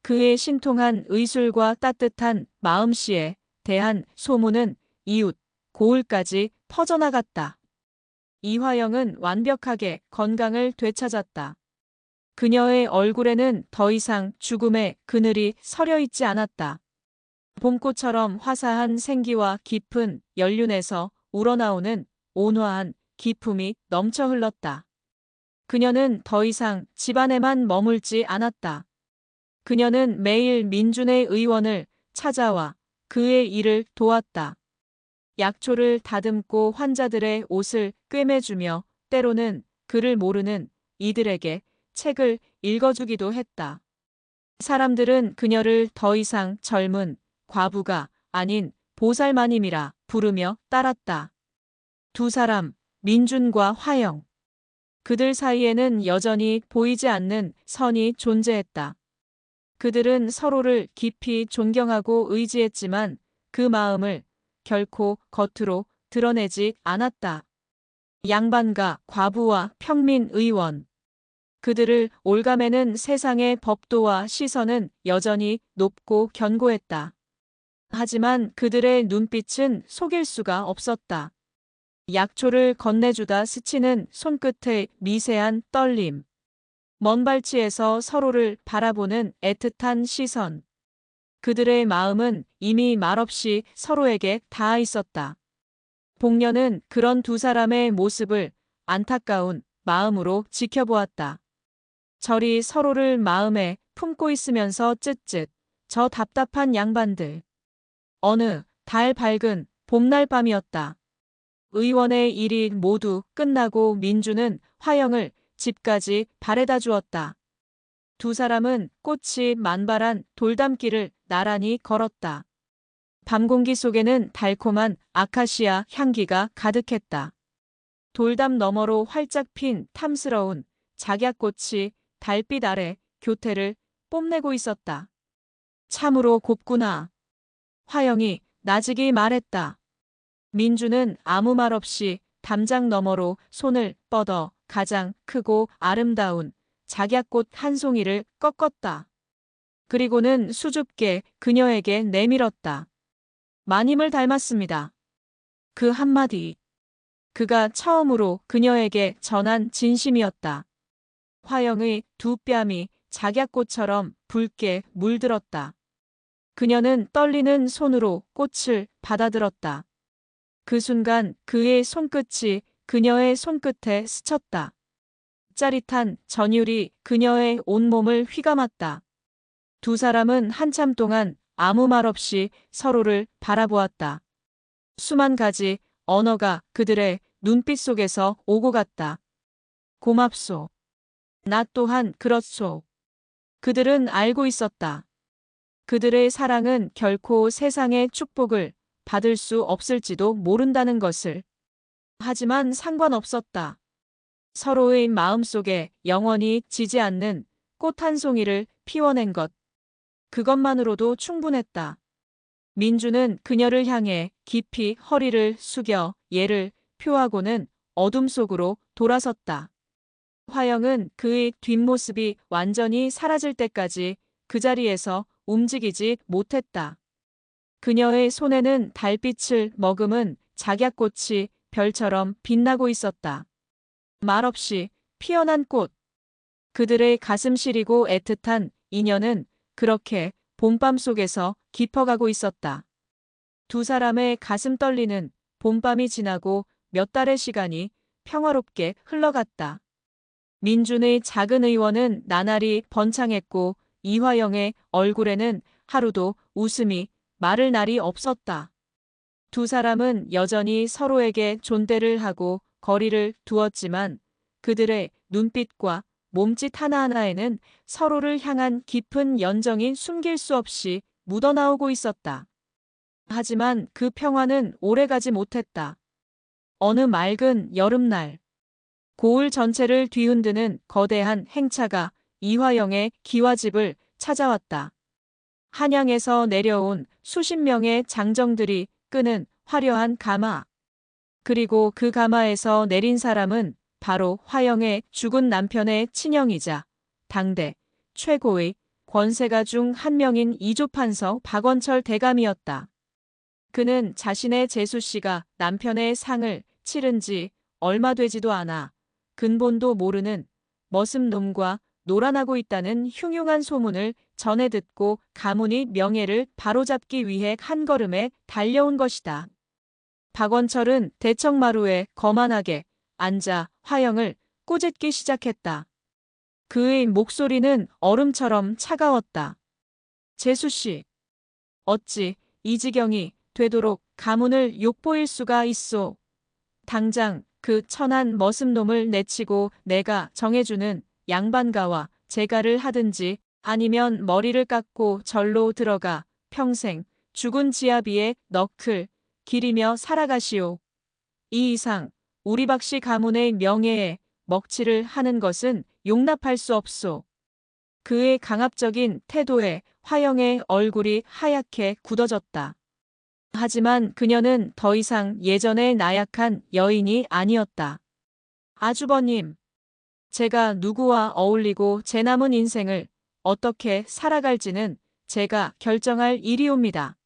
그의 신통한 의술과 따뜻한 마음씨에 대한 소문은 이웃, 고을까지 퍼져나갔다. 이화영은 완벽하게 건강을 되찾았다. 그녀의 얼굴에는 더 이상 죽음의 그늘이 서려 있지 않았다. 봄꽃처럼 화사한 생기와 깊은 연륜에서 우러나오는 온화한 기품이 넘쳐 흘렀다. 그녀는 더 이상 집안에만 머물지 않았다. 그녀는 매일 민준의 의원을 찾아와 그의 일을 도왔다. 약초를 다듬고 환자들의 옷을 꿰매주며 때로는 그를 모르는 이들에게 책을 읽어주기도 했다. 사람들은 그녀를 더 이상 젊은 과부가 아닌 보살마님이라 부르며 따랐다. 두 사람, 민준과 화영. 그들 사이에는 여전히 보이지 않는 선이 존재했다. 그들은 서로를 깊이 존경하고 의지했지만 그 마음을 결코 겉으로 드러내지 않았다. 양반가 과부와 평민 의원. 그들을 올가매는 세상의 법도와 시선은 여전히 높고 견고했다. 하지만 그들의 눈빛은 속일 수가 없었다. 약초를 건네주다 스치는 손끝의 미세한 떨림. 먼 발치에서 서로를 바라보는 애틋한 시선. 그들의 마음은 이미 말없이 서로에게 닿아 있었다. 복녀는 그런 두 사람의 모습을 안타까운 마음으로 지켜보았다. 저리 서로를 마음에 품고 있으면서 쯧쯧 저 답답한 양반들. 어느 달 밝은 봄날 밤이었다. 의원의 일이 모두 끝나고 민주는 화영을 집까지 바래다 주었다. 두 사람은 꽃이 만발한 돌담길을 나란히 걸었다. 밤 공기 속에는 달콤한 아카시아 향기가 가득했다. 돌담 너머로 활짝 핀 탐스러운 작약꽃이 달빛 아래 교태를 뽐내고 있었다. 참으로 곱구나. 화영이 나직이 말했다. 민주는 아무 말 없이 담장 너머로 손을 뻗어 가장 크고 아름다운 작약꽃 한 송이를 꺾었다. 그리고는 수줍게 그녀에게 내밀었다. 마님을 닮았습니다. 그 한마디. 그가 처음으로 그녀에게 전한 진심이었다. 화영의 두 뺨이 작약꽃처럼 붉게 물들었다. 그녀는 떨리는 손으로 꽃을 받아들었다. 그 순간 그의 손끝이 그녀의 손끝에 스쳤다. 짜릿한 전율이 그녀의 온몸을 휘감았다. 두 사람은 한참 동안 아무 말 없이 서로를 바라보았다. 수만 가지 언어가 그들의 눈빛 속에서 오고 갔다. 고맙소. 나 또한 그렇소. 그들은 알고 있었다. 그들의 사랑은 결코 세상의 축복을 받을 수 없을지도 모른다는 것을. 하지만 상관없었다. 서로의 마음속에 영원히 지지 않는 꽃 한 송이를 피워낸 것. 그것만으로도 충분했다. 민주는 그녀를 향해 깊이 허리를 숙여 예를 표하고는 어둠 속으로 돌아섰다. 화영은 그의 뒷모습이 완전히 사라질 때까지 그 자리에서 움직이지 못했다. 그녀의 손에는 달빛을 머금은 작약꽃이 별처럼 빛나고 있었다. 말없이 피어난 꽃. 그들의 가슴 시리고 애틋한 인연은 그렇게 봄밤 속에서 깊어가고 있었다. 두 사람의 가슴 떨리는 봄밤이 지나고 몇 달의 시간이 평화롭게 흘러갔다. 민준의 작은 의원은 나날이 번창했고 이화영의 얼굴에는 하루도 웃음이 마를 날이 없었다. 두 사람은 여전히 서로에게 존대를 하고 거리를 두었지만 그들의 눈빛과 몸짓 하나하나에는 서로를 향한 깊은 연정이 숨길 수 없이 묻어나오고 있었다. 하지만 그 평화는 오래가지 못했다. 어느 맑은 여름날, 고을 전체를 뒤흔드는 거대한 행차가 이화영의 기와집을 찾아왔다. 한양에서 내려온 수십 명의 장정들이 끄는 화려한 가마. 그리고 그 가마에서 내린 사람은 바로 화영의 죽은 남편의 친형이자 당대 최고의 권세가 중 한 명인 이조판서 박원철 대감이었다. 그는 자신의 재수씨가 남편의 상을 치른 지 얼마 되지도 않아 근본도 모르는 머슴놈과 놀아나고 있다는 흉흉한 소문을 전해 듣고 가문의 명예를 바로잡기 위해 한 걸음에 달려온 것이다. 박원철은 대청마루에 거만하게 앉아 화영을 꾸짖기 시작했다. 그의 목소리는 얼음처럼 차가웠다. 재수씨, 어찌 이 지경이 되도록 가문을 욕보일 수가 있소. 당장 그 천한 머슴놈을 내치고 내가 정해주는 양반가와 재가를 하든지 아니면 머리를 깎고 절로 들어가 평생 죽은 지아비의 너클 기리며 살아가시오. 이 이상 우리 박씨 가문의 명예에 먹칠을 하는 것은 용납할 수 없소. 그의 강압적인 태도에 화영의 얼굴이 하얗게 굳어졌다. 하지만 그녀는 더 이상 예전의 나약한 여인이 아니었다. 아주버님, 제가 누구와 어울리고 제 남은 인생을 어떻게 살아갈지는 제가 결정할 일이옵니다.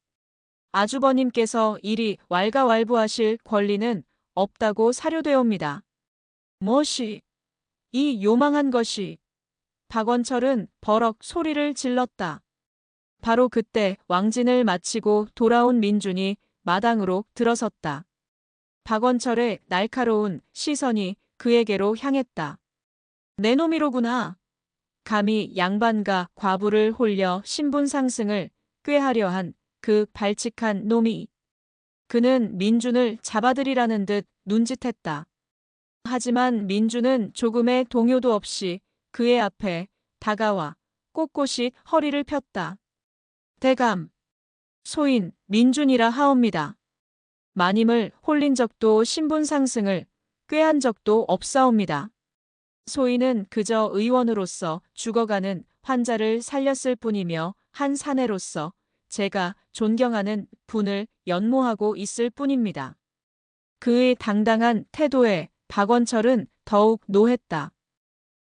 아주버님께서 이리 왈가왈부하실 권리는 없다고 사료되옵니다. 무엇이? 이 요망한 것이. 박원철은 버럭 소리를 질렀다. 바로 그때 왕진을 마치고 돌아온 민준이 마당으로 들어섰다. 박원철의 날카로운 시선이 그에게로 향했다. 내 놈이로구나. 감히 양반과 과부를 홀려 신분 상승을 꾀하려 한 그 발칙한 놈이. 그는 민준을 잡아들이라는 듯 눈짓했다. 하지만 민준은 조금의 동요도 없이 그의 앞에 다가와 꼿꼿이 허리를 폈다. 대감, 소인 민준이라 하옵니다. 마님을 홀린 적도 신분 상승을 꾀한 적도 없사옵니다. 소인은 그저 의원으로서 죽어가는 환자를 살렸을 뿐이며 한 사내로서 제가 존경하는 분을 연모하고 있을 뿐입니다. 그의 당당한 태도에 박원철은 더욱 노했다.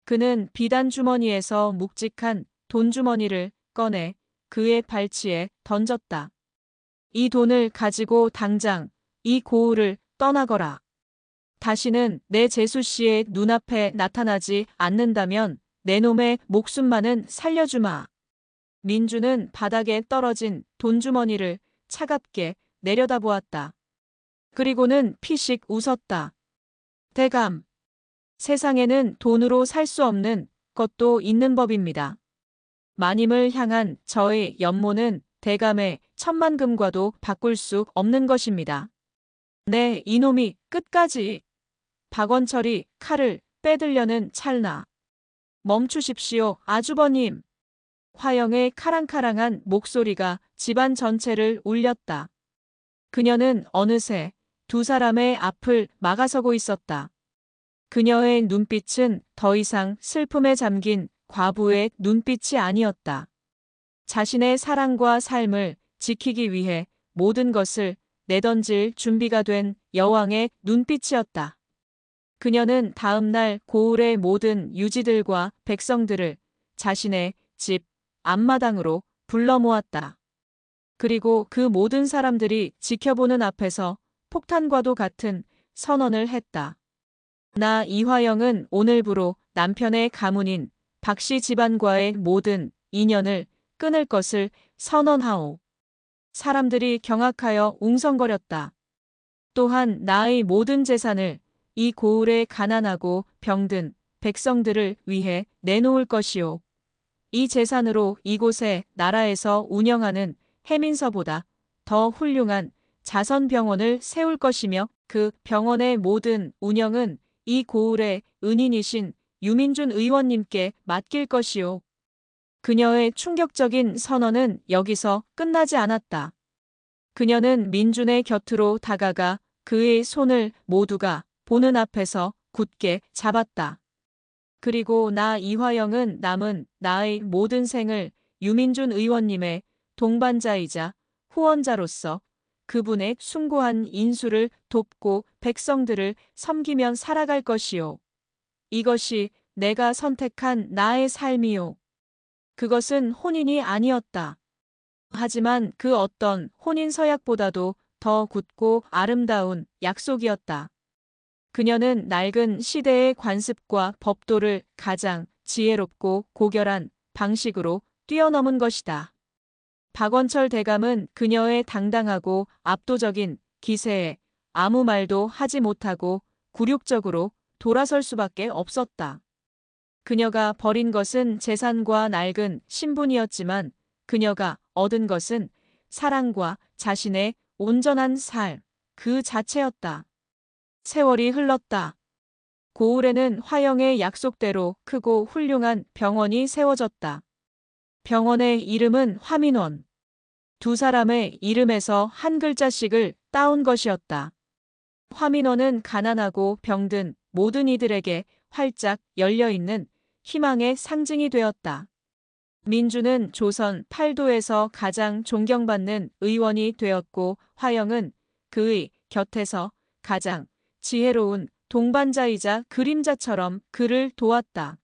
그는 비단 주머니에서 묵직한 돈주머니를 꺼내 그의 발치에 던졌다. 이 돈을 가지고 당장 이 고을을 떠나거라. 다시는 내 재수씨의 눈앞에 나타나지 않는다면 내 놈의 목숨만은 살려주마. 민주는 바닥에 떨어진 돈주머니를 차갑게 내려다보았다. 그리고는 피식 웃었다. 대감, 세상에는 돈으로 살 수 없는 것도 있는 법입니다. 마님을 향한 저의 연모는 대감의 천만금과도 바꿀 수 없는 것입니다. 네, 이놈이 끝까지. 박원철이 칼을 빼들려는 찰나 멈추십시오, 아주버님. 화영의 카랑카랑한 목소리가 집안 전체를 울렸다. 그녀는 어느새 두 사람의 앞을 막아서고 있었다. 그녀의 눈빛은 더 이상 슬픔에 잠긴 과부의 눈빛이 아니었다. 자신의 사랑과 삶을 지키기 위해 모든 것을 내던질 준비가 된 여왕의 눈빛이었다. 그녀는 다음 날 고을의 모든 유지들과 백성들을 자신의 집 앞마당으로 불러 모았다. 그리고 그 모든 사람들이 지켜보는 앞에서 폭탄과도 같은 선언을 했다. 나 이화영은 오늘부로 남편의 가문인 박씨 집안과의 모든 인연을 끊을 것을 선언하오. 사람들이 경악하여 웅성거렸다. 또한 나의 모든 재산을 이 고을의 가난하고 병든 백성들을 위해 내놓을 것이오. 이 재산으로 이곳의 나라에서 운영하는 해민서보다 더 훌륭한 자선병원을 세울 것이며 그 병원의 모든 운영은 이 고을의 은인이신 유민준 의원님께 맡길 것이오. 그녀의 충격적인 선언은 여기서 끝나지 않았다. 그녀는 민준의 곁으로 다가가 그의 손을 모두가 보는 앞에서 굳게 잡았다. 그리고 나 이화영은 남은 나의 모든 생을 유민준 의원님의 동반자이자 후원자로서 그분의 숭고한 인수를 돕고 백성들을 섬기며 살아갈 것이오. 이것이 내가 선택한 나의 삶이오. 그것은 혼인이 아니었다. 하지만 그 어떤 혼인 서약보다도 더 굳고 아름다운 약속이었다. 그녀는 낡은 시대의 관습과 법도를 가장 지혜롭고 고결한 방식으로 뛰어넘은 것이다. 박원철 대감은 그녀의 당당하고 압도적인 기세에 아무 말도 하지 못하고 굴욕적으로 돌아설 수밖에 없었다. 그녀가 버린 것은 재산과 낡은 신분이었지만 그녀가 얻은 것은 사랑과 자신의 온전한 삶, 그 자체였다. 세월이 흘렀다. 고을에는 화영의 약속대로 크고 훌륭한 병원이 세워졌다. 병원의 이름은 화민원. 두 사람의 이름에서 한 글자씩을 따온 것이었다. 화민원은 가난하고 병든 모든 이들에게 활짝 열려있는 희망의 상징이 되었다. 민주는 조선 팔도에서 가장 존경받는 의원이 되었고 화영은 그의 곁에서 가장 지혜로운 동반자이자 그림자처럼 그를 도왔다.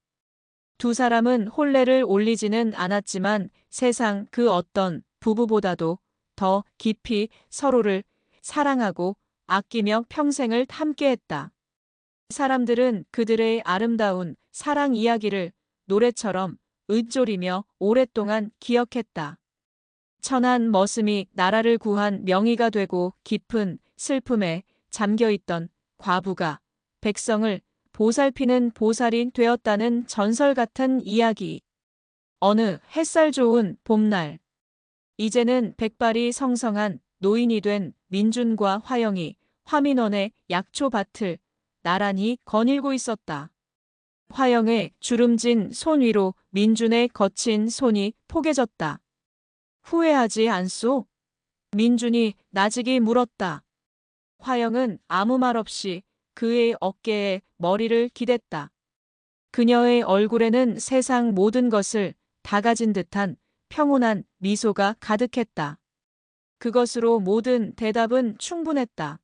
두 사람은 혼례를 올리지는 않았지만 세상 그 어떤 부부보다도 더 깊이 서로를 사랑하고 아끼며 평생을 함께했다. 사람들은 그들의 아름다운 사랑 이야기를 노래처럼 읊조리며 오랫동안 기억했다. 천한 머슴이 나라를 구한 명의가 되고 깊은 슬픔에 잠겨있던 과부가 백성을 보살피는 보살이 되었다는 전설 같은 이야기. 어느 햇살 좋은 봄날. 이제는 백발이 성성한 노인이 된 민준과 화영이 화민원의 약초밭을 나란히 거닐고 있었다. 화영의 주름진 손 위로 민준의 거친 손이 포개졌다. 후회하지 않소? 민준이 나직이 물었다. 화영은 아무 말 없이 그의 어깨에 머리를 기댔다. 그녀의 얼굴에는 세상 모든 것을 다 가진 듯한 평온한 미소가 가득했다. 그것으로 모든 대답은 충분했다.